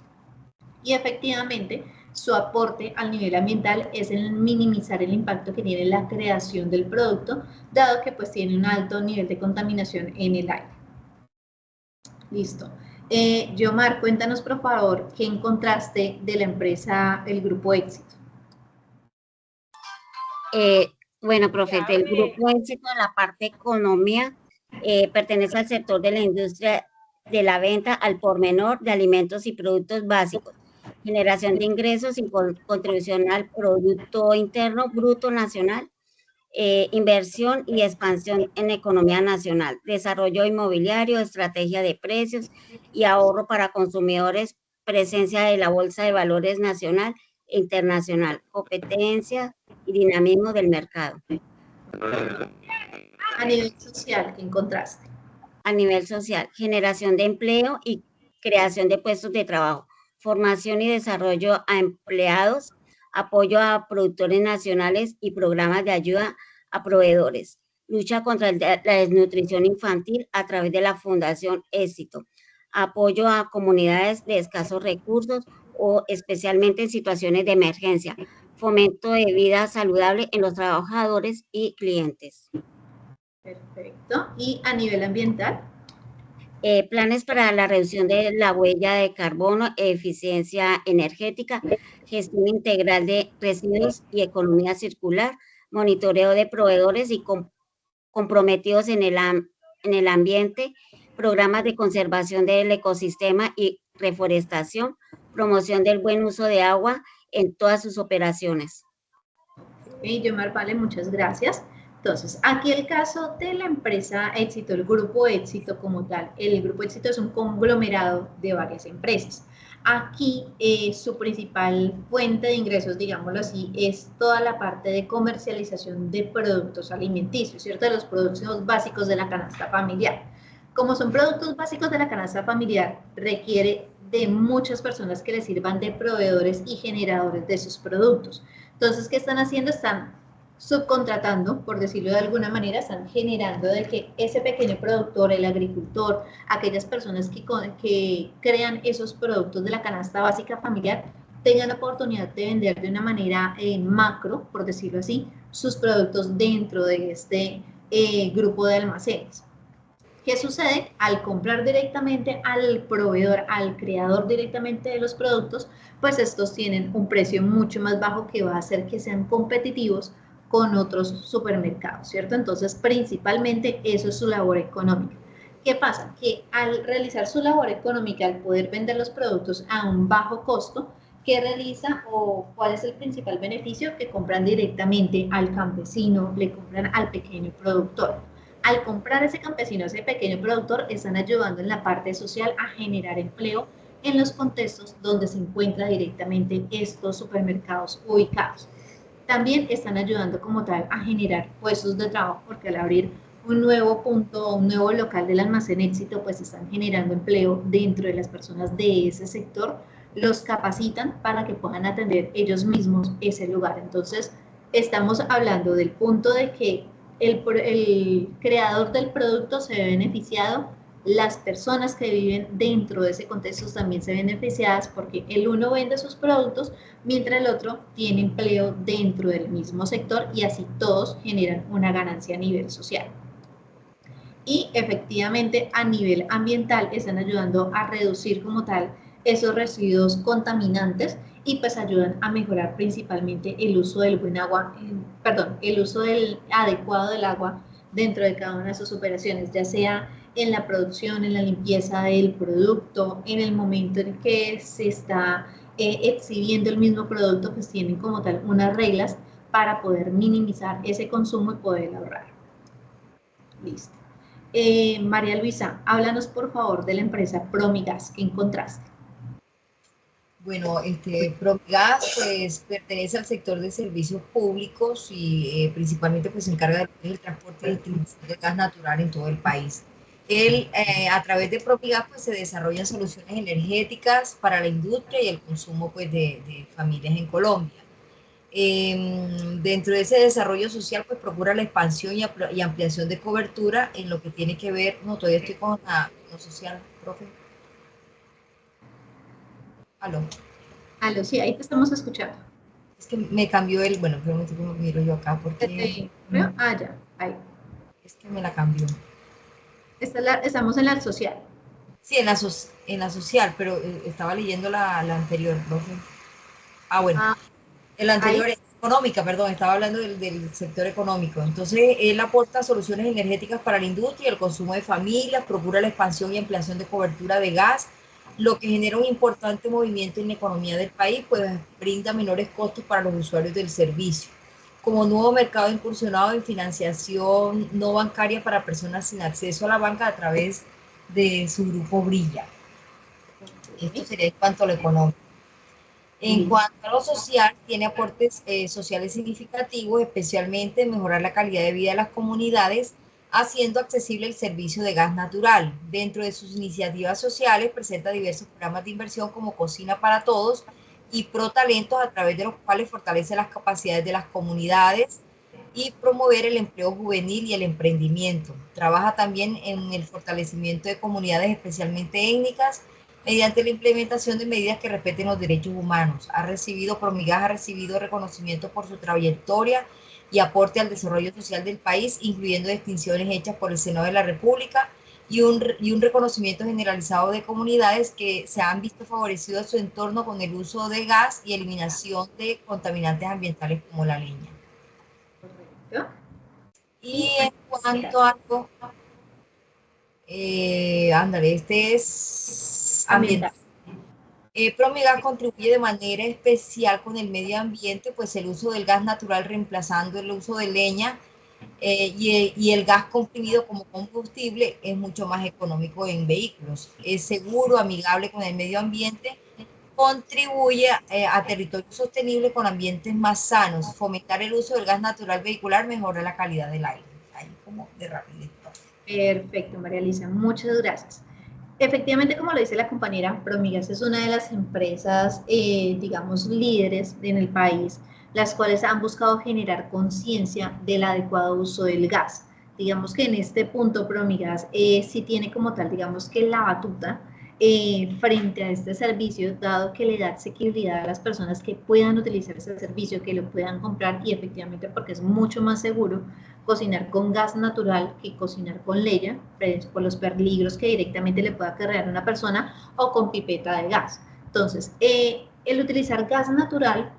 Y efectivamente, su aporte al nivel ambiental es el minimizar el impacto que tiene la creación del producto, dado que pues tiene un alto nivel de contaminación en el aire. Listo. Yomar, cuéntanos por favor qué encontraste de la empresa, el Grupo Éxito. Bueno, profe, del Grupo Éxito en la parte economía pertenece al sector de la industria de la venta al por menor de alimentos y productos básicos, generación de ingresos y contribución al Producto Interno Bruto Nacional, inversión y expansión en economía nacional, desarrollo inmobiliario, estrategia de precios y ahorro para consumidores, presencia de la Bolsa de Valores nacional e internacional, competencia y dinamismo del mercado. A nivel social, ¿qué encontraste? A nivel social, generación de empleo y creación de puestos de trabajo, formación y desarrollo a empleados, apoyo a productores nacionales y programas de ayuda a proveedores, lucha contra la desnutrición infantil a través de la Fundación Éxito, apoyo a comunidades de escasos recursos o especialmente en situaciones de emergencia, fomento de vida saludable en los trabajadores y clientes. Perfecto. ¿Y a nivel ambiental? Planes para la reducción de la huella de carbono, eficiencia energética, gestión integral de residuos y economía circular, monitoreo de proveedores y comprometidos en el ambiente, programas de conservación del ecosistema y reforestación, promoción del buen uso de agua en todas sus operaciones. Yomar, vale, muchas gracias. Entonces, aquí el caso de la empresa Éxito, el Grupo Éxito como tal. El Grupo Éxito es un conglomerado de varias empresas. Aquí su principal fuente de ingresos, digámoslo así, es toda la parte de comercialización de productos alimenticios, ¿cierto? De los productos básicos de la canasta familiar. Como son productos básicos de la canasta familiar, requiere de muchas personas que le sirvan de proveedores y generadores de sus productos. Entonces, ¿qué están haciendo? Están subcontratando, por decirlo de alguna manera, están generando de que ese pequeño productor, el agricultor, aquellas personas que crean esos productos de la canasta básica familiar, tengan la oportunidad de vender de una manera macro, por decirlo así, sus productos dentro de este grupo de almacenes. ¿Qué sucede? Al comprar directamente al proveedor, al creador directamente de los productos, pues estos tienen un precio mucho más bajo que va a hacer que sean competitivos con otros supermercados, ¿cierto? Entonces, principalmente eso es su labor económica. ¿Qué pasa? Que al realizar su labor económica, al poder vender los productos a un bajo costo, ¿qué realiza o cuál es el principal beneficio? Que compran directamente al campesino, le compran al pequeño productor. Al comprar ese campesino, ese pequeño productor, están ayudando en la parte social a generar empleo en los contextos donde se encuentran directamente estos supermercados ubicados. También están ayudando como tal a generar puestos de trabajo porque al abrir un nuevo punto, un nuevo local del almacén Éxito, pues están generando empleo dentro de las personas de ese sector, los capacitan para que puedan atender ellos mismos ese lugar. Entonces, estamos hablando del punto de que el creador del producto se ve beneficiado, las personas que viven dentro de ese contexto también se ven beneficiadas porque el uno vende sus productos mientras el otro tiene empleo dentro del mismo sector y así todos generan una ganancia a nivel social. Y efectivamente a nivel ambiental están ayudando a reducir como tal esos residuos contaminantes y pues ayudan a mejorar principalmente el uso del buen agua, el uso del adecuado del agua dentro de cada una de sus operaciones, ya sea en la producción, en la limpieza del producto, en el momento en que se está exhibiendo el mismo producto, pues tienen como tal unas reglas para poder minimizar ese consumo y poder ahorrar. Listo. María Luisa, háblanos por favor de la empresa Promigas, ¿qué encontraste? Bueno, Promigas pues pertenece al sector de servicios públicos y principalmente pues se encarga del transporte y distribución de gas natural en todo el país. Él, a través de Promigas pues se desarrollan soluciones energéticas para la industria y el consumo pues de familias en Colombia. Dentro de ese desarrollo social pues procura la expansión y ampliación de cobertura en lo que tiene que ver, no, todavía estoy con lo social, profe. Aló. Aló, sí, ahí te estamos escuchando. Es que me cambió bueno, realmente como miro yo acá porque... ya, ahí. Es que me la cambió. Estamos en la social. Sí, en la social, pero estaba leyendo la anterior, profe. Bueno, en la anterior es económica, perdón, estaba hablando del sector económico. Entonces, él aporta soluciones energéticas para la industria y el consumo de familias, procura la expansión y ampliación de cobertura de gas, lo que genera un importante movimiento en la economía del país, pues brinda menores costos para los usuarios del servicio. Como nuevo mercado incursionado en financiación no bancaria para personas sin acceso a la banca a través de su grupo Brilla. Esto sería en cuanto a lo económico. En cuanto a lo social, tiene aportes sociales significativos, especialmente en mejorar la calidad de vida de las comunidades, haciendo accesible el servicio de gas natural. Dentro de sus iniciativas sociales, presenta diversos programas de inversión como Cocina para Todos y Pro Talentos, a través de los cuales fortalece las capacidades de las comunidades y promover el empleo juvenil y el emprendimiento. Trabaja también en el fortalecimiento de comunidades especialmente étnicas, mediante la implementación de medidas que respeten los derechos humanos. Promigas ha recibido reconocimiento por su trayectoria y aporte al desarrollo social del país, incluyendo distinciones hechas por el Senado de la República y un reconocimiento generalizado de comunidades que se han visto favorecidos su entorno con el uso de gas y eliminación de contaminantes ambientales como la leña. Correcto. Y en cuanto a algo, ándale, este es ambiental. Promigas contribuye de manera especial con el medio ambiente, pues el uso del gas natural reemplazando el uso de leña y el gas comprimido como combustible es mucho más económico en vehículos. Es seguro, amigable con el medio ambiente, contribuye a territorios sostenibles con ambientes más sanos. Fomentar el uso del gas natural vehicular mejora la calidad del aire. Ahí como de rapidito. Perfecto, María Elisa, muchas gracias. Efectivamente, como lo dice la compañera, Promigas es una de las empresas, digamos, líderes en el país, las cuales han buscado generar conciencia del adecuado uso del gas. Digamos que en este punto Promigas sí tiene como tal, digamos que la batuta frente a este servicio, dado que le da asequibilidad a las personas que puedan utilizar ese servicio, que lo puedan comprar y efectivamente porque es mucho más seguro cocinar con gas natural que cocinar con leña, por los peligros que directamente le pueda acarrear a una persona o con pipeta de gas. Entonces, el utilizar gas natural,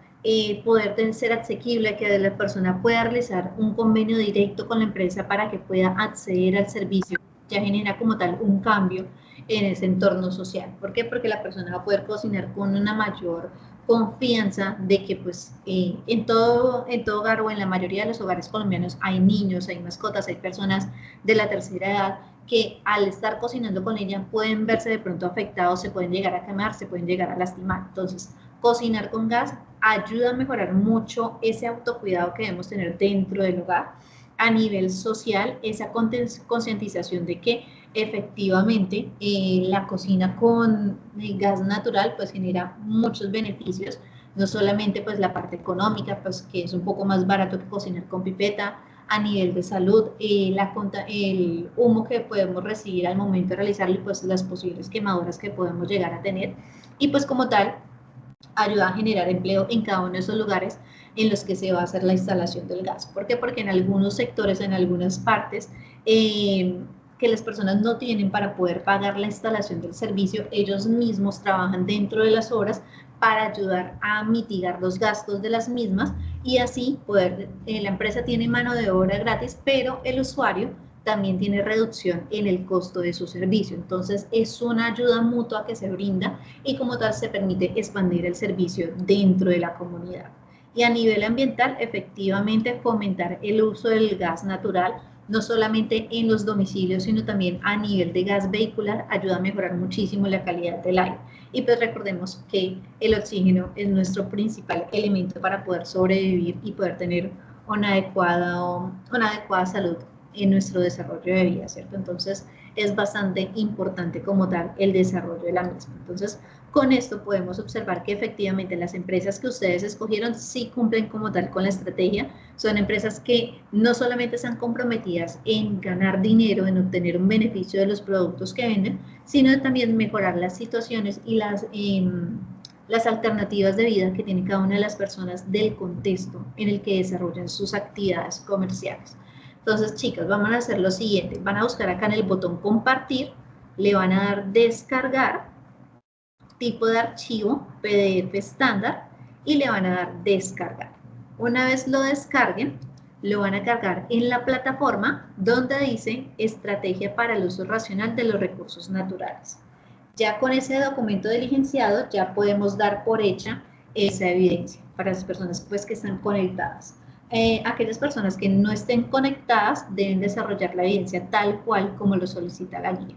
poder ser asequible, que la persona pueda realizar un convenio directo con la empresa para que pueda acceder al servicio, ya genera como tal un cambio en ese entorno social. ¿Por qué? Porque la persona va a poder cocinar con una mayor confianza de que pues en todo hogar o en la mayoría de los hogares colombianos hay niños, hay mascotas, hay personas de la tercera edad que al estar cocinando con ella pueden verse de pronto afectados, se pueden llegar a quemar, se pueden llegar a lastimar. Entonces, cocinar con gas ayuda a mejorar mucho ese autocuidado que debemos tener dentro del hogar. A nivel social, esa concientización de que efectivamente la cocina con gas natural pues genera muchos beneficios, no solamente pues la parte económica, pues que es un poco más barato que cocinar con pipeta, a nivel de salud, el humo que podemos recibir al momento de realizarlo, pues las posibles quemaduras que podemos llegar a tener, y pues como tal ayuda a generar empleo en cada uno de esos lugares en los que se va a hacer la instalación del gas. ¿Por qué? Porque en algunos sectores, en algunas partes, que las personas no tienen para poder pagar la instalación del servicio, ellos mismos trabajan dentro de las obras para ayudar a mitigar los gastos de las mismas y así poder, la empresa tiene mano de obra gratis, pero el usuario también tiene reducción en el costo de su servicio. Entonces, es una ayuda mutua que se brinda y como tal se permite expandir el servicio dentro de la comunidad. Y a nivel ambiental, efectivamente, fomentar el uso del gas natural, no solamente en los domicilios, sino también a nivel de gas vehicular, ayuda a mejorar muchísimo la calidad del aire. Y pues recordemos que el oxígeno es nuestro principal elemento para poder sobrevivir y poder tener una adecuada salud en nuestro desarrollo de vida, ¿cierto? Entonces, es bastante importante como tal el desarrollo de la misma. Entonces, con esto podemos observar que efectivamente las empresas que ustedes escogieron sí cumplen como tal con la estrategia. Son empresas que no solamente están comprometidas en ganar dinero, en obtener un beneficio de los productos que venden, sino también mejorar las situaciones y las alternativas de vida que tiene cada una de las personas del contexto en el que desarrollan sus actividades comerciales. Entonces, chicas, vamos a hacer lo siguiente. Van a buscar acá en el botón compartir, le van a dar descargar, tipo de archivo, PDF estándar, y le van a dar descargar. Una vez lo descarguen, lo van a cargar en la plataforma donde dice estrategia para el uso racional de los recursos naturales. Ya con ese documento diligenciado ya podemos dar por hecha esa evidencia para las personas pues, que están conectadas. Aquellas personas que no estén conectadas deben desarrollar la evidencia tal cual como lo solicita la guía.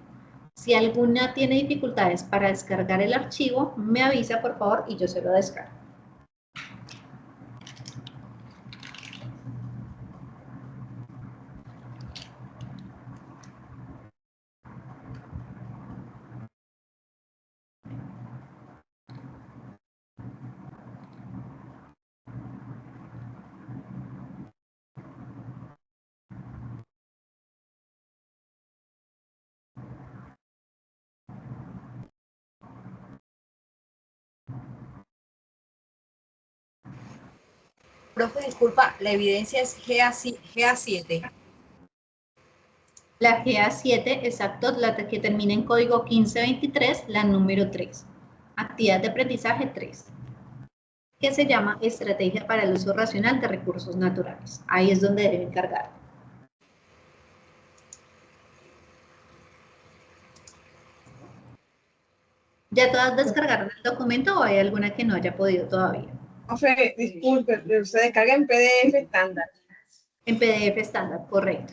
Si alguna tiene dificultades para descargar el archivo, me avisa por favor y yo se lo descargo. Profe, disculpa, la evidencia es GA7. La GA7, exacto, la que termina en código 1523, la número 3. Actividad de aprendizaje 3, que se llama Estrategia para el uso racional de recursos naturales. Ahí es donde deben cargar. ¿Ya todas descargaron el documento o hay alguna que no haya podido todavía? Profe, disculpe, pero se descarga en PDF estándar. En PDF estándar, correcto.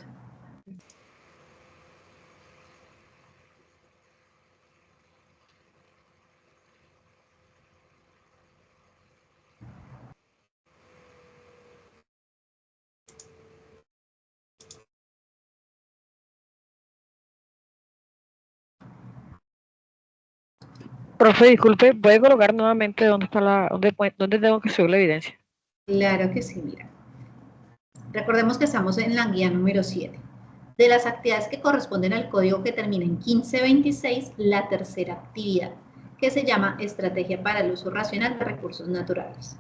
Profe, disculpe, ¿puede colocar nuevamente dónde está dónde tengo que subir la evidencia? Claro que sí, mira. Recordemos que estamos en la guía número 7. De las actividades que corresponden al código que termina en 1526, la tercera actividad, que se llama Estrategia para el uso racional de recursos naturales.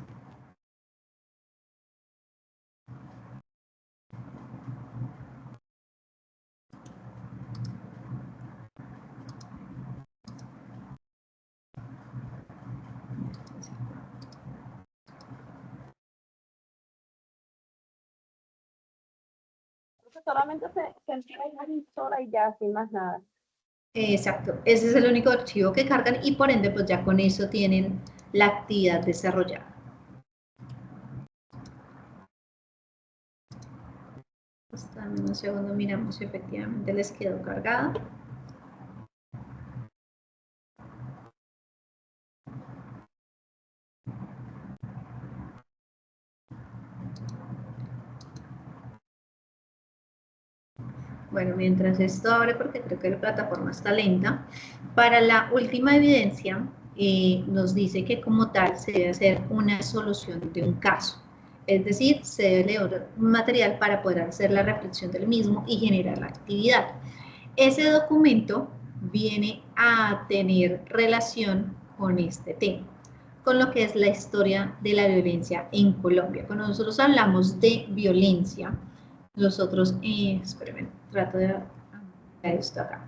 Solamente se entrega una sola y ya, sin más nada. Exacto, ese es el único archivo que cargan y por ende pues ya con eso tienen la actividad desarrollada. Hasta un segundo miramos si efectivamente les quedó cargado. Bueno, mientras esto abre, porque creo que la plataforma está lenta, para la última evidencia nos dice que como tal se debe hacer una solución de un caso. Es decir, se debe leer un material para poder hacer la reflexión del mismo y generar la actividad. Ese documento viene a tener relación con este tema, con lo que es la historia de la violencia en Colombia. Cuando nosotros hablamos de violencia, nosotros, espérenme, trato de ver esto acá,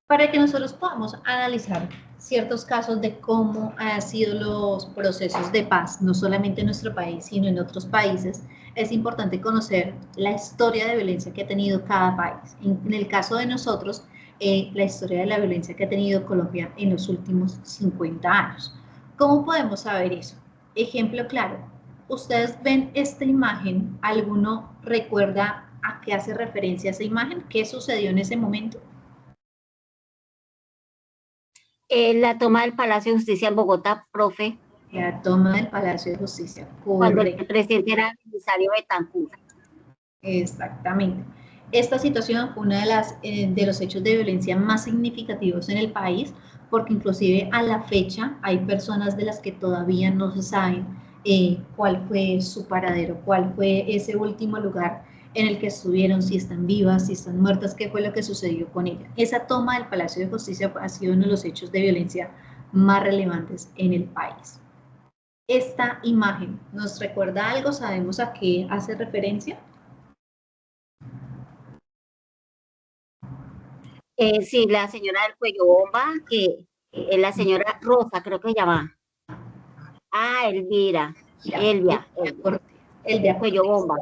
para que nosotros podamos analizar ciertos casos de cómo han sido los procesos de paz, no solamente en nuestro país, sino en otros países. Es importante conocer la historia de violencia que ha tenido cada país. En el caso de nosotros, la historia de la violencia que ha tenido Colombia en los últimos 50 años. ¿Cómo podemos saber eso? Ejemplo claro, ustedes ven esta imagen, ¿alguno recuerda a qué hace referencia esa imagen? ¿Qué sucedió en ese momento? La toma del Palacio de Justicia en Bogotá, profe. La toma del Palacio de Justicia. Cuando el presidente era Belisario Betancur. Exactamente. Esta situación fue una de los hechos de violencia más significativos en el país, porque inclusive a la fecha hay personas de las que todavía no se saben cuál fue su paradero, cuál fue ese último lugar en el que estuvieron, si están vivas, si están muertas, qué fue lo que sucedió con ella. Esa toma del Palacio de Justicia ha sido uno de los hechos de violencia más relevantes en el país. Esta imagen, ¿nos recuerda algo? ¿Sabemos a qué hace referencia? Sí, la señora del cuello bomba, que la señora Rosa, creo que se llama. Ah, Elvira. Elvia cuello bomba.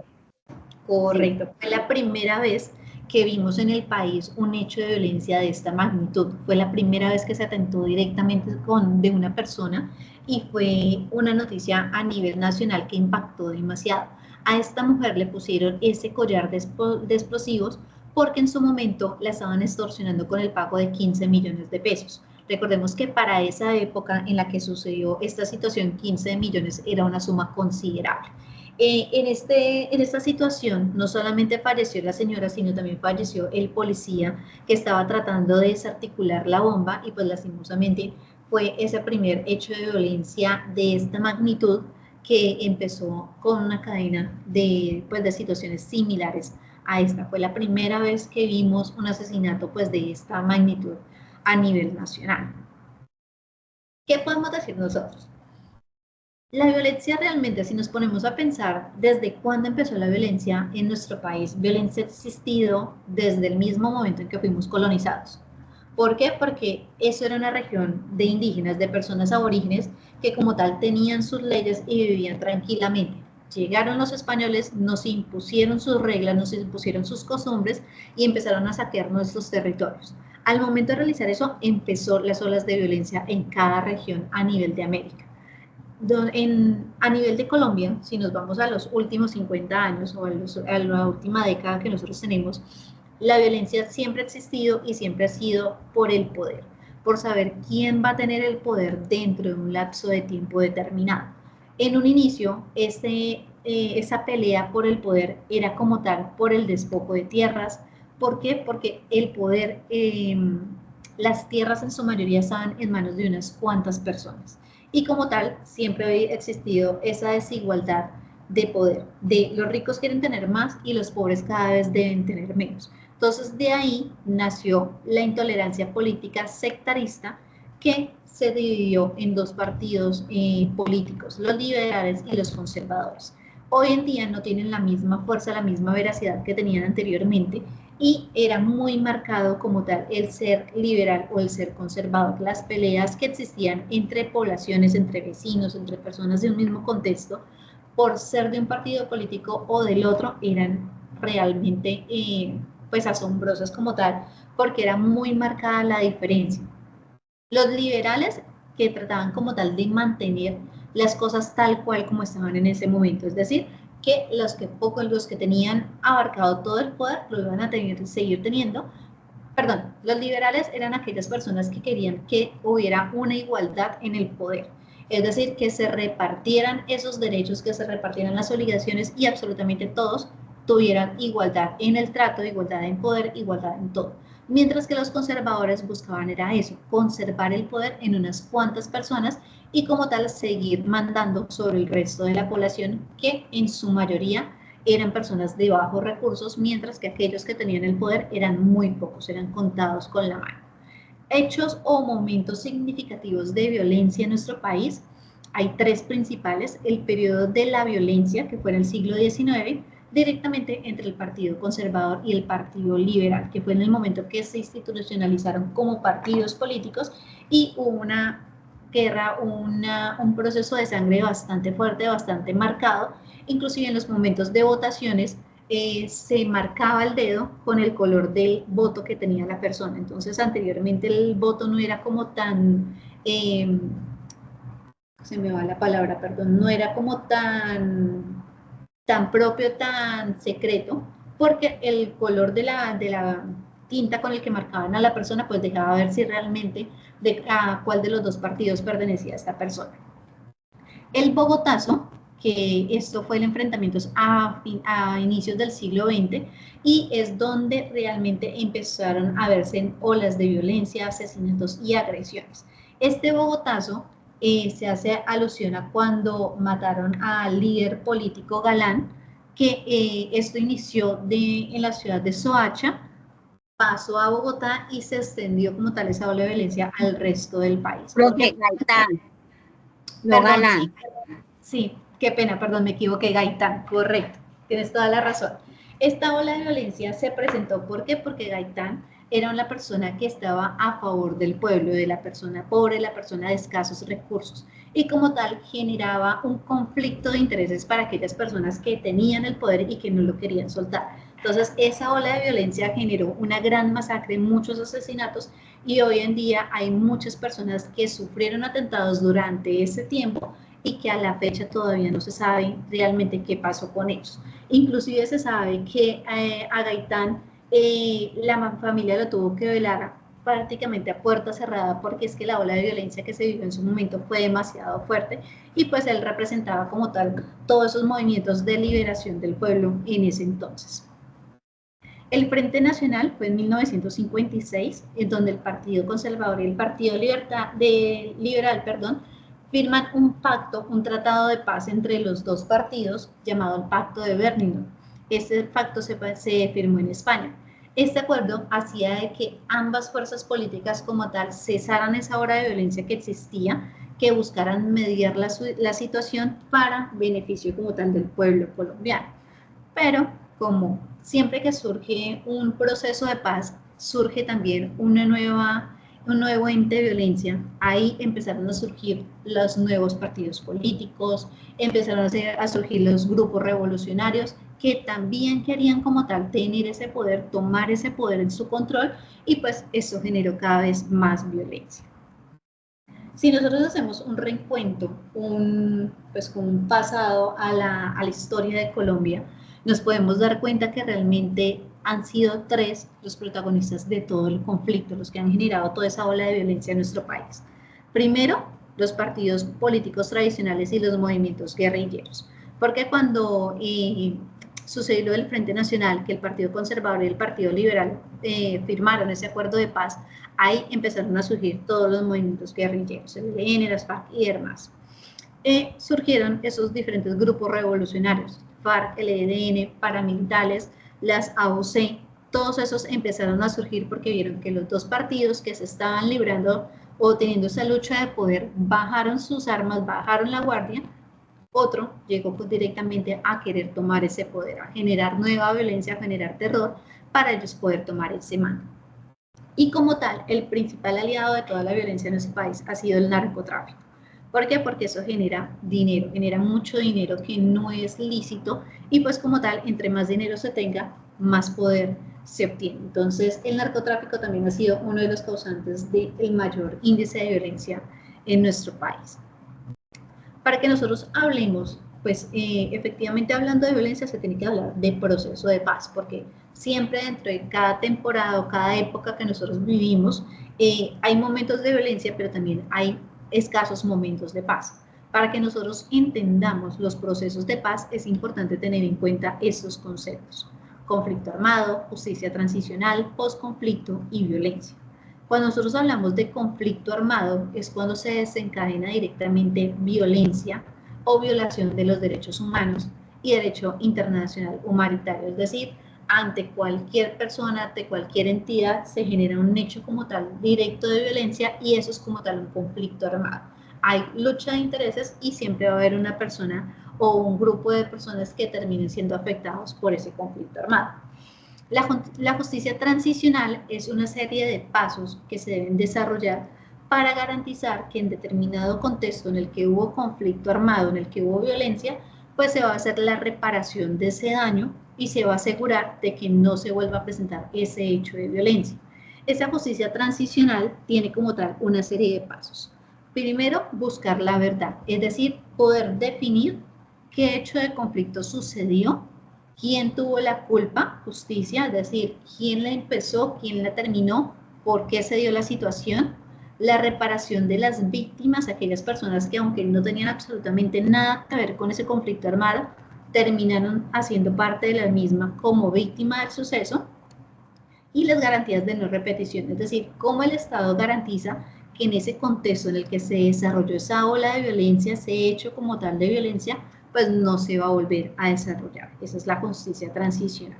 Correcto. Sí. Fue la primera vez que vimos en el país un hecho de violencia de esta magnitud. Fue la primera vez que se atentó directamente de una persona y fue una noticia a nivel nacional que impactó demasiado. A esta mujer le pusieron ese collar de explosivos porque en su momento la estaban extorsionando con el pago de 15 millones de pesos. Recordemos que para esa época en la que sucedió esta situación, 15 millones era una suma considerable. En esta situación no solamente falleció la señora, sino también falleció el policía que estaba tratando de desarticular la bomba y pues lastimosamente fue ese primer hecho de violencia de esta magnitud que empezó con una cadena de situaciones similares a esta. Fue la primera vez que vimos un asesinato pues de esta magnitud a nivel nacional. ¿Qué podemos decir nosotros? La violencia realmente, si nos ponemos a pensar desde cuándo empezó la violencia en nuestro país, violencia ha existido desde el mismo momento en que fuimos colonizados. ¿Por qué? Porque eso era una región de indígenas, de personas aborígenes que como tal tenían sus leyes y vivían tranquilamente. Llegaron los españoles, nos impusieron sus reglas, nos impusieron sus costumbres y empezaron a saquear nuestros territorios. Al momento de realizar eso, empezó las olas de violencia en cada región a nivel de América. A nivel de Colombia, si nos vamos a los últimos 50 años o a la última década que nosotros tenemos, la violencia siempre ha existido y siempre ha sido por el poder, por saber quién va a tener el poder dentro de un lapso de tiempo determinado. En un inicio, esa pelea por el poder era como tal por el despojo de tierras. ¿Por qué? Porque el poder, las tierras en su mayoría estaban en manos de unas cuantas personas. Y como tal, siempre ha existido esa desigualdad de poder, de los ricos quieren tener más y los pobres cada vez deben tener menos. Entonces, de ahí nació la intolerancia política sectarista que se dividió en dos partidos políticos, los liberales y los conservadores. Hoy en día no tienen la misma fuerza, la misma veracidad que tenían anteriormente, y era muy marcado como tal el ser liberal o el ser conservador. Las peleas que existían entre poblaciones, entre vecinos, entre personas de un mismo contexto, por ser de un partido político o del otro, eran realmente pues asombrosas como tal, porque era muy marcada la diferencia. Los liberales que trataban como tal de mantener las cosas tal cual como estaban en ese momento, es decir, que los que tenían abarcado todo el poder lo iban a seguir teniendo. Perdón, los liberales eran aquellas personas que querían que hubiera una igualdad en el poder, es decir, que se repartieran esos derechos, que se repartieran las obligaciones y absolutamente todos tuvieran igualdad en el trato, igualdad en poder, igualdad en todo. Mientras que los conservadores buscaban era eso, conservar el poder en unas cuantas personas y como tal seguir mandando sobre el resto de la población, que en su mayoría eran personas de bajos recursos, mientras que aquellos que tenían el poder eran muy pocos, eran contados con la mano. Hechos o momentos significativos de violencia en nuestro país, hay tres principales: el periodo de la violencia, que fue en el siglo XIX, directamente entre el Partido Conservador y el Partido Liberal, que fue en el momento que se institucionalizaron como partidos políticos y hubo una guerra, un proceso de sangre bastante fuerte, bastante marcado, inclusive en los momentos de votaciones se marcaba el dedo con el color del voto que tenía la persona. Entonces, anteriormente el voto no era como tan, se me va la palabra, perdón, no era como tan propio, tan secreto, porque el color de la tinta con el que marcaban a la persona, pues dejaba ver si realmente a cuál de los dos partidos pertenecía a esta persona. El Bogotazo, que esto fue el enfrentamiento a inicios del siglo XX, y es donde realmente empezaron a verse olas de violencia, asesinatos y agresiones. Este Bogotazo se hace alusión a cuando mataron al líder político Galán, que esto inició en la ciudad de Soacha, pasó a Bogotá y se extendió como tal esa ola de violencia al resto del país. Profe, Gaitán, no Galán. Sí, qué pena, perdón, me equivoqué, Gaitán, correcto, tienes toda la razón. Esta ola de violencia se presentó, ¿por qué? Porque Gaitán era una persona que estaba a favor del pueblo, de la persona pobre, la persona de escasos recursos, y como tal generaba un conflicto de intereses para aquellas personas que tenían el poder y que no lo querían soltar. Entonces, esa ola de violencia generó una gran masacre, muchos asesinatos, y hoy en día hay muchas personas que sufrieron atentados durante ese tiempo y que a la fecha todavía no se sabe realmente qué pasó con ellos. Inclusive se sabe que a Gaitán la familia lo tuvo que velar prácticamente a puerta cerrada, porque es que la ola de violencia que se vivió en su momento fue demasiado fuerte, y pues él representaba como tal todos esos movimientos de liberación del pueblo en ese entonces. El Frente Nacional fue en 1956, en donde el Partido Conservador y el Partido Liberal, firman un pacto, un tratado de paz entre los dos partidos llamado el Pacto de Bernino. Este pacto se firmó en España. Este acuerdo hacía de que ambas fuerzas políticas como tal cesaran esa ola de violencia que existía, que buscaran mediar la situación para beneficio como tal del pueblo colombiano. Pero como siempre que surge un proceso de paz, surge también un nuevo ente de violencia. Ahí empezaron a surgir los nuevos partidos políticos, empezaron a surgir los grupos revolucionarios que también querían como tal tener ese poder, tomar ese poder en su control, y pues eso generó cada vez más violencia. Si nosotros hacemos un reencuentro, pues con un pasado a la historia de Colombia, nos podemos dar cuenta que realmente han sido 3 los protagonistas de todo el conflicto, los que han generado toda esa ola de violencia en nuestro país. Primero, los partidos políticos tradicionales y los movimientos guerrilleros, porque cuando sucedió lo del Frente Nacional, que el Partido Conservador y el Partido Liberal firmaron ese acuerdo de paz, ahí empezaron a surgir todos los movimientos guerrilleros, el ELN, las FARC y demás. Surgieron esos diferentes grupos revolucionarios, FARC, el ELN, paramilitares, las AUC, todos esos empezaron a surgir porque vieron que los 2 partidos que se estaban librando o teniendo esa lucha de poder bajaron sus armas, bajaron la guardia. Otro llegó pues directamente a querer tomar ese poder, a generar nueva violencia, a generar terror para ellos poder tomar ese mando. Y como tal, el principal aliado de toda la violencia en nuestro país ha sido el narcotráfico. ¿Por qué? Porque eso genera dinero, genera mucho dinero que no es lícito, y pues como tal, entre más dinero se tenga, más poder se obtiene. Entonces, el narcotráfico también ha sido uno de los causantes del mayor índice de violencia en nuestro país. Para que nosotros hablemos, pues efectivamente hablando de violencia se tiene que hablar de proceso de paz, porque siempre dentro de cada temporada o cada época que nosotros vivimos, hay momentos de violencia, pero también hay escasos momentos de paz. Para que nosotros entendamos los procesos de paz, es importante tener en cuenta estos conceptos: conflicto armado, justicia transicional, posconflicto y violencia. Cuando nosotros hablamos de conflicto armado, es cuando se desencadena directamente violencia o violación de los derechos humanos y derecho internacional humanitario, es decir, ante cualquier persona, ante cualquier entidad, se genera un hecho como tal directo de violencia, y eso es como tal un conflicto armado. Hay lucha de intereses y siempre va a haber una persona o un grupo de personas que terminen siendo afectados por ese conflicto armado. La justicia transicional es una serie de pasos que se deben desarrollar para garantizar que en determinado contexto en el que hubo conflicto armado, en el que hubo violencia, pues se va a hacer la reparación de ese daño y se va a asegurar de que no se vuelva a presentar ese hecho de violencia. Esa justicia transicional tiene como tal una serie de pasos. Primero, buscar la verdad, es decir, poder definir qué hecho de conflicto sucedió, quién tuvo la culpa, justicia, es decir, quién la empezó, quién la terminó, por qué se dio la situación, la reparación de las víctimas, aquellas personas que aunque no tenían absolutamente nada que ver con ese conflicto armado, terminaron haciendo parte de la misma como víctima del suceso, y las garantías de no repetición, es decir, cómo el Estado garantiza que en ese contexto en el que se desarrolló esa ola de violencia, ese hecho como tal de violencia, pues no se va a volver a desarrollar. Esa es la justicia transicional.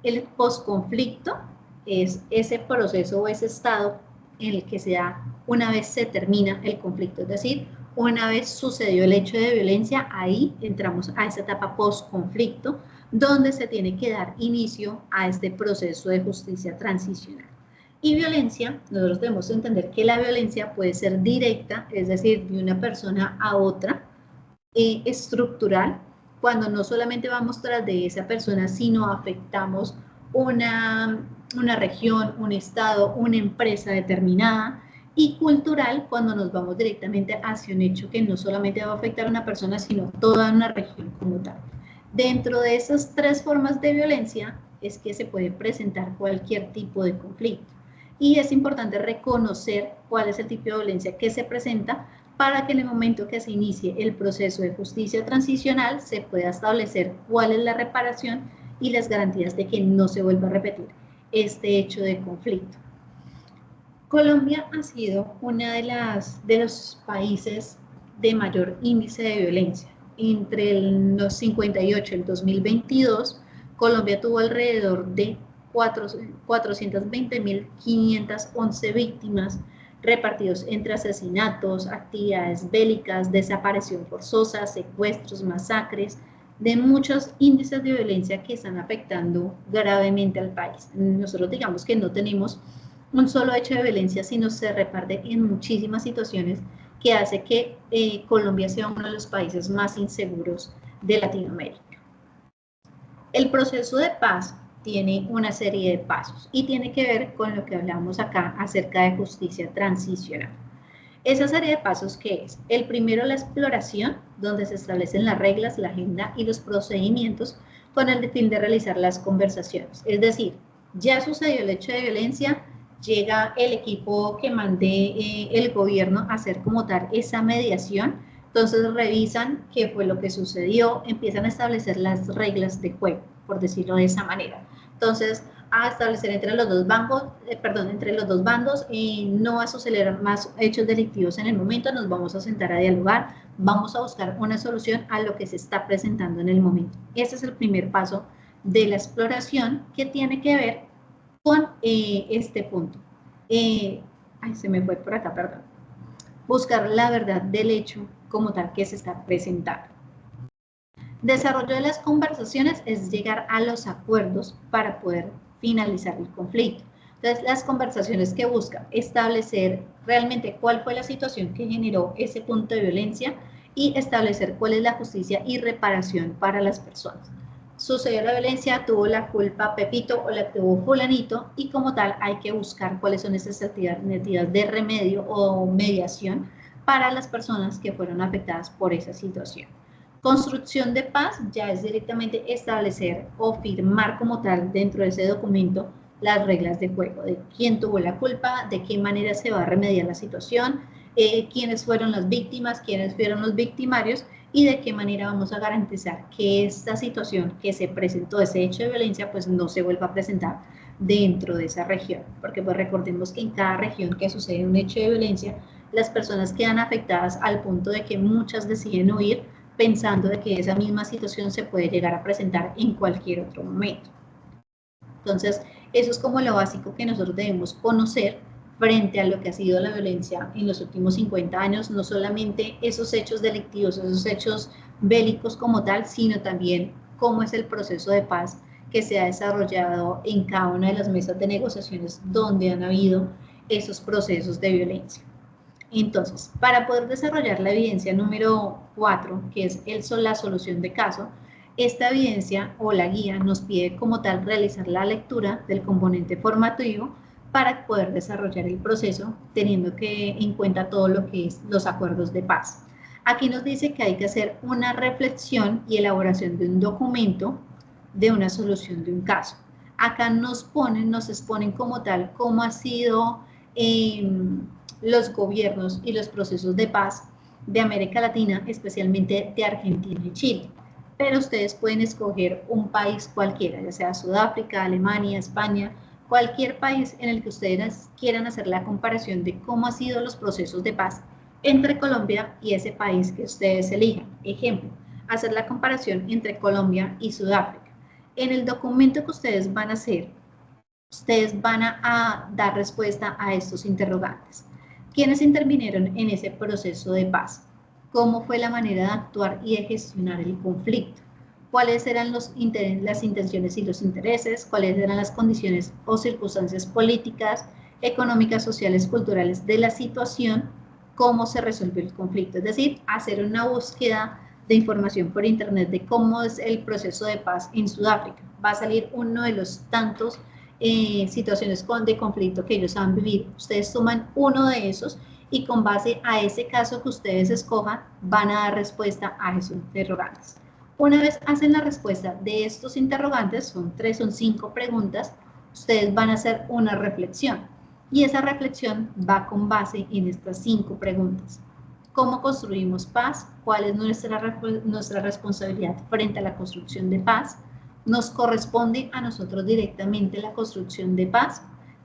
El posconflicto es ese proceso o ese estado en el que se da una vez se termina el conflicto, es decir, una vez sucedió el hecho de violencia, ahí entramos a esa etapa posconflicto, donde se tiene que dar inicio a este proceso de justicia transicional. Y violencia, nosotros debemos entender que la violencia puede ser directa, es decir, de una persona a otra, estructural, cuando no solamente vamos tras de esa persona, sino afectamos una región, un estado, una empresa determinada, y cultural, cuando nos vamos directamente hacia un hecho que no solamente va a afectar a una persona, sino toda una región como tal. Dentro de esas 3 formas de violencia es que se puede presentar cualquier tipo de conflicto, y es importante reconocer cuál es el tipo de violencia que se presenta para que en el momento que se inicie el proceso de justicia transicional se pueda establecer cuál es la reparación y las garantías de que no se vuelva a repetir este hecho de conflicto. Colombia ha sido uno de los países de mayor índice de violencia. Entre los 58 y el 2022, Colombia tuvo alrededor de 420.511 víctimas, repartidos entre asesinatos, actividades bélicas, desaparición forzosa, secuestros, masacres, de muchos índices de violencia que están afectando gravemente al país. Nosotros digamos que no tenemos un solo hecho de violencia, sino se reparte en muchísimas situaciones que hace que Colombia sea uno de los países más inseguros de Latinoamérica. El proceso de paz tiene una serie de pasos y tiene que ver con lo que hablamos acá acerca de justicia transicional. Esa serie de pasos, ¿qué es? El primero, la exploración, donde se establecen las reglas, la agenda y los procedimientos con el fin de realizar las conversaciones. Es decir, ya sucedió el hecho de violencia, llega el equipo que mande el gobierno a hacer como tal esa mediación, entonces revisan qué fue lo que sucedió, empiezan a establecer las reglas de juego, por decirlo de esa manera. Entonces, a establecer entre los dos bandos, no va a suceder más hechos delictivos en el momento, nos vamos a sentar a dialogar, vamos a buscar una solución a lo que se está presentando en el momento. Ese es el primer paso de la exploración que tiene que ver con este punto. Se me fue por acá, perdón. Buscar la verdad del hecho como tal que se está presentando. Desarrollo de las conversaciones es llegar a los acuerdos para poder finalizar el conflicto. Entonces, las conversaciones que buscan establecer realmente cuál fue la situación que generó ese punto de violencia y establecer cuál es la justicia y reparación para las personas. Sucedió la violencia, tuvo la culpa Pepito o la tuvo fulanito y como tal hay que buscar cuáles son esas alternativas de remedio o mediación para las personas que fueron afectadas por esa situación. Construcción de paz ya es directamente establecer o firmar como tal dentro de ese documento las reglas de juego, de quién tuvo la culpa, de qué manera se va a remediar la situación, quiénes fueron las víctimas, quiénes fueron los victimarios y de qué manera vamos a garantizar que esta situación que se presentó, ese hecho de violencia, pues no se vuelva a presentar dentro de esa región, porque pues recordemos que en cada región que sucede un hecho de violencia, las personas quedan afectadas al punto de que muchas deciden huir pensando de que esa misma situación se puede llegar a presentar en cualquier otro momento. Entonces, eso es como lo básico que nosotros debemos conocer frente a lo que ha sido la violencia en los últimos 50 años, no solamente esos hechos delictivos, esos hechos bélicos como tal, sino también cómo es el proceso de paz que se ha desarrollado en cada una de las mesas de negociaciones donde han habido esos procesos de violencia. Entonces, para poder desarrollar la evidencia número 4, que es la solución de caso, esta evidencia o la guía nos pide como tal realizar la lectura del componente formativo para poder desarrollar el proceso teniendo en cuenta todo lo que es los acuerdos de paz. Aquí nos dice que hay que hacer una reflexión y elaboración de un documento de una solución de un caso. Acá nos exponen como tal cómo ha sido los gobiernos y los procesos de paz de América Latina, especialmente de Argentina y Chile. Pero ustedes pueden escoger un país cualquiera, ya sea Sudáfrica, Alemania, España, cualquier país en el que ustedes quieran hacer la comparación de cómo han sido los procesos de paz entre Colombia y ese país que ustedes elijan. Ejemplo, hacer la comparación entre Colombia y Sudáfrica. En el documento que ustedes van a hacer, ustedes van a dar respuesta a estos interrogantes. ¿Quiénes intervinieron en ese proceso de paz? ¿Cómo fue la manera de actuar y de gestionar el conflicto? ¿Cuáles eran las intenciones y los intereses? ¿Cuáles eran las condiciones o circunstancias políticas, económicas, sociales, culturales de la situación? ¿Cómo se resolvió el conflicto? Es decir, hacer una búsqueda de información por internet de cómo es el proceso de paz en Sudáfrica. Va a salir uno de los tantos situaciones de conflicto que ellos han vivido. Ustedes toman uno de esos y con base a ese caso que ustedes escojan van a dar respuesta a esos interrogantes. Una vez hacen la respuesta de estos interrogantes, son 5 preguntas, ustedes van a hacer una reflexión y esa reflexión va con base en estas 5 preguntas. ¿Cómo construimos paz? ¿Cuál es nuestra responsabilidad frente a la construcción de paz? ¿Nos corresponde a nosotros directamente la construcción de paz?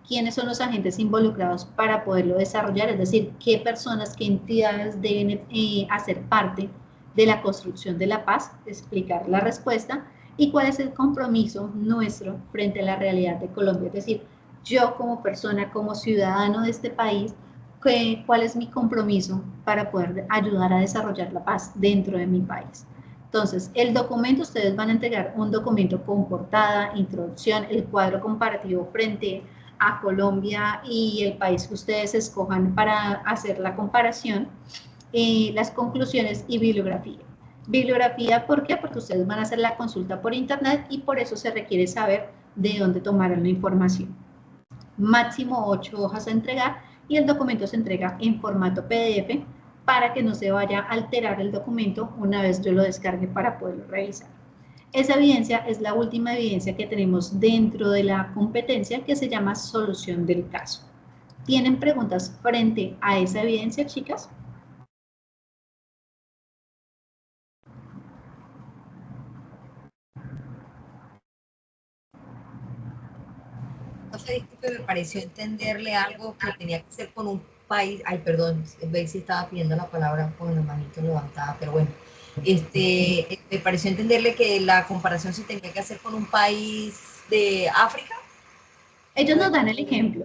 ¿Quiénes son los agentes involucrados para poderlo desarrollar? Es decir, ¿qué personas, qué entidades deben hacer parte de la construcción de la paz? Explicar la respuesta. ¿Y cuál es el compromiso nuestro frente a la realidad de Colombia? Es decir, yo como persona, como ciudadano de este país, cuál es mi compromiso para poder ayudar a desarrollar la paz dentro de mi país. Entonces, el documento, ustedes van a entregar un documento con portada, introducción, el cuadro comparativo frente a Colombia y el país que ustedes escojan para hacer la comparación, las conclusiones y bibliografía. Bibliografía, ¿por qué? Porque ustedes van a hacer la consulta por internet y por eso se requiere saber de dónde tomaron la información. Máximo 8 hojas a entregar y el documento se entrega en formato PDF para que no se vaya a alterar el documento una vez yo lo descargue para poderlo revisar. Esa evidencia es la última evidencia que tenemos dentro de la competencia que se llama solución del caso. ¿Tienen preguntas frente a esa evidencia, chicas? No sé, disculpe, me pareció entenderle algo que tenía que ser con un país. Ay, perdón, Betsy estaba pidiendo la palabra con la manito levantada, pero bueno. Me pareció entenderle que la comparación se tenía que hacer con un país de África. Ellos nos dan el ejemplo.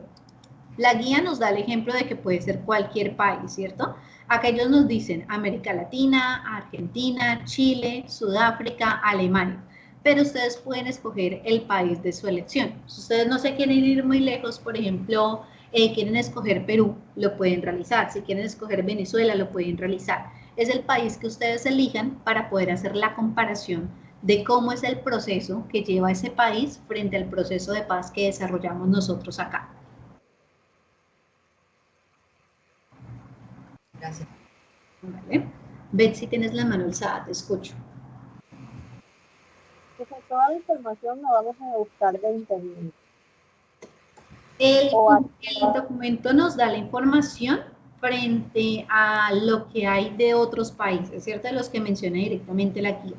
La guía nos da el ejemplo de que puede ser cualquier país, ¿cierto? Acá ellos nos dicen América Latina, Argentina, Chile, Sudáfrica, Alemania. Pero ustedes pueden escoger el país de su elección. Si ustedes no se quieren ir muy lejos, por ejemplo, quieren escoger Perú, lo pueden realizar. Si quieren escoger Venezuela, lo pueden realizar. Es el país que ustedes elijan para poder hacer la comparación de cómo es el proceso que lleva ese país frente al proceso de paz que desarrollamos nosotros acá. Gracias. Vale. Betsy, tienes la mano alzada, te escucho. Pues toda la información la vamos a buscar de internet. El documento nos da la información frente a lo que hay de otros países, ¿cierto? De los que menciona directamente la guía.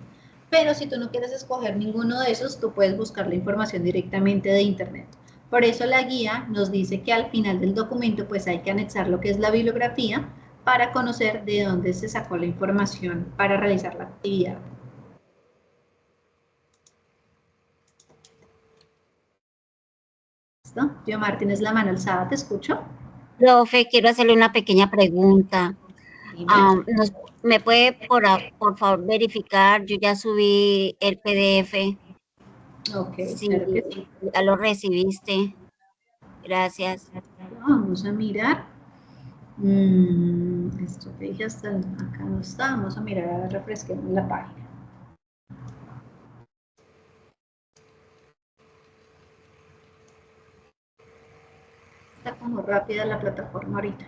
Pero si tú no quieres escoger ninguno de esos, tú puedes buscar la información directamente de internet. Por eso la guía nos dice que al final del documento pues hay que anexar lo que es la bibliografía para conocer de dónde se sacó la información para realizar la actividad. ¿Listo? Yomar, tienes la mano alzada, ¿te escucho? Profe, quiero hacerle una pequeña pregunta. ¿Me puede, por favor, verificar? Yo ya subí el PDF. Ok, Sí, claro que sí. ya lo recibiste. Gracias. Vamos a mirar. Estrategia hasta acá no está. Vamos a mirar, a ver, refresquemos la página. Está como rápida la plataforma ahorita.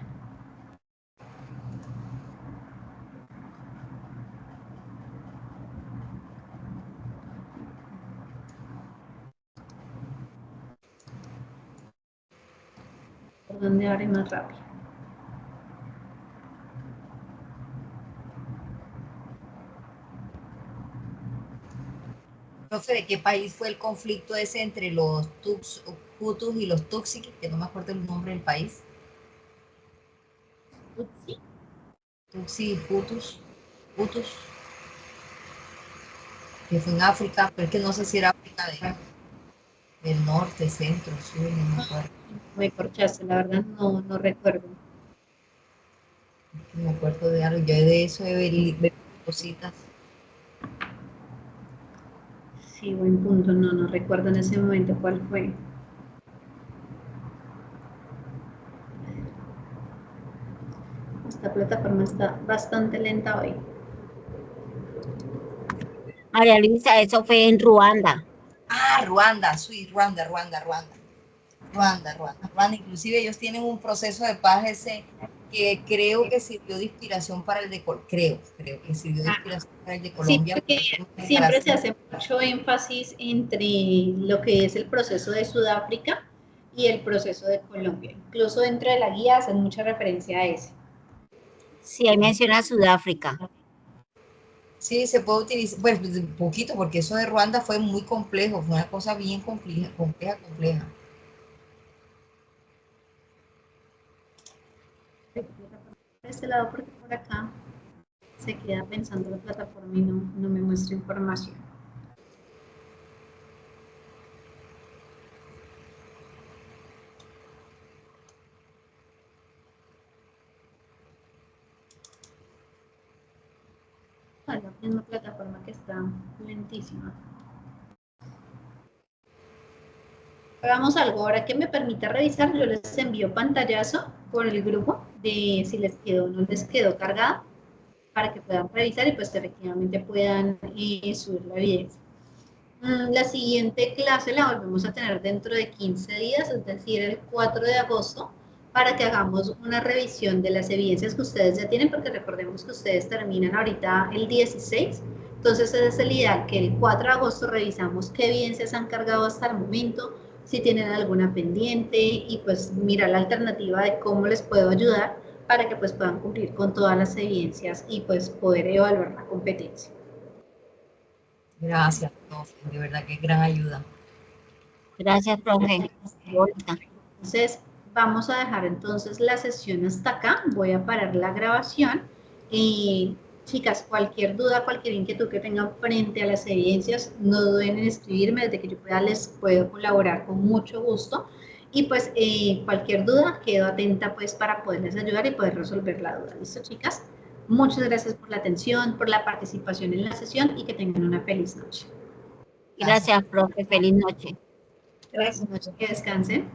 ¿Por dónde abre más rápido? Profe, ¿de qué país fue el conflicto ese entre los Hutus y los Tutsi? Que no me acuerdo el nombre del país. Tutsi. Tutsi, Hutus, que fue en África, pero es que no sé si era África del norte, centro, sur, no me acuerdo. Me corchaste, la verdad no recuerdo. Me acuerdo de algo, yo de eso he ver cositas. Sí, buen punto, no recuerdo en ese momento cuál fue. Esta plataforma está bastante lenta hoy. María Luisa, eso fue en Ruanda. Ah, Ruanda, sí, Ruanda. Inclusive ellos tienen un proceso de paz ese que creo que sirvió de inspiración para el de Colombia. Creo que sirvió de inspiración para el de Colombia. Sí, porque siempre se hace mucho énfasis entre lo que es el proceso de Sudáfrica y el proceso de Colombia. Incluso dentro de la guía hacen mucha referencia a ese. Sí, ahí menciona Sudáfrica. Sí, se puede utilizar, pues un poquito, porque eso de Ruanda fue muy complejo, fue una cosa bien compleja. De este lado, porque por acá se queda pensando la plataforma y no me muestra información. Es la misma plataforma que está lentísima. Hagamos algo, ahora que me permita revisar, yo les envío pantallazo por el grupo de si les quedó o no les quedó cargada, para que puedan revisar y pues efectivamente puedan subir la evidencia. La siguiente clase la volvemos a tener dentro de 15 días, es decir, el 4 de agosto, para que hagamos una revisión de las evidencias que ustedes ya tienen, porque recordemos que ustedes terminan ahorita el 16, entonces es el ideal que el 4 de agosto revisamos qué evidencias han cargado hasta el momento, si tienen alguna pendiente y pues mirar la alternativa de cómo les puedo ayudar para que pues puedan cumplir con todas las evidencias y pues poder evaluar la competencia. Gracias, profe, de verdad que es gran ayuda. Gracias, profe. Entonces, vamos a dejar entonces la sesión hasta acá. Voy a parar la grabación. Chicas, cualquier duda, cualquier inquietud que tengan frente a las evidencias, no duden en escribirme, desde que yo pueda les puedo colaborar con mucho gusto. Y pues cualquier duda, quedo atenta pues para poderles ayudar y poder resolver la duda. ¿Listo, chicas? Muchas gracias por la atención, por la participación en la sesión y que tengan una feliz noche. Gracias, profe. Feliz noche. Feliz noche, que descansen.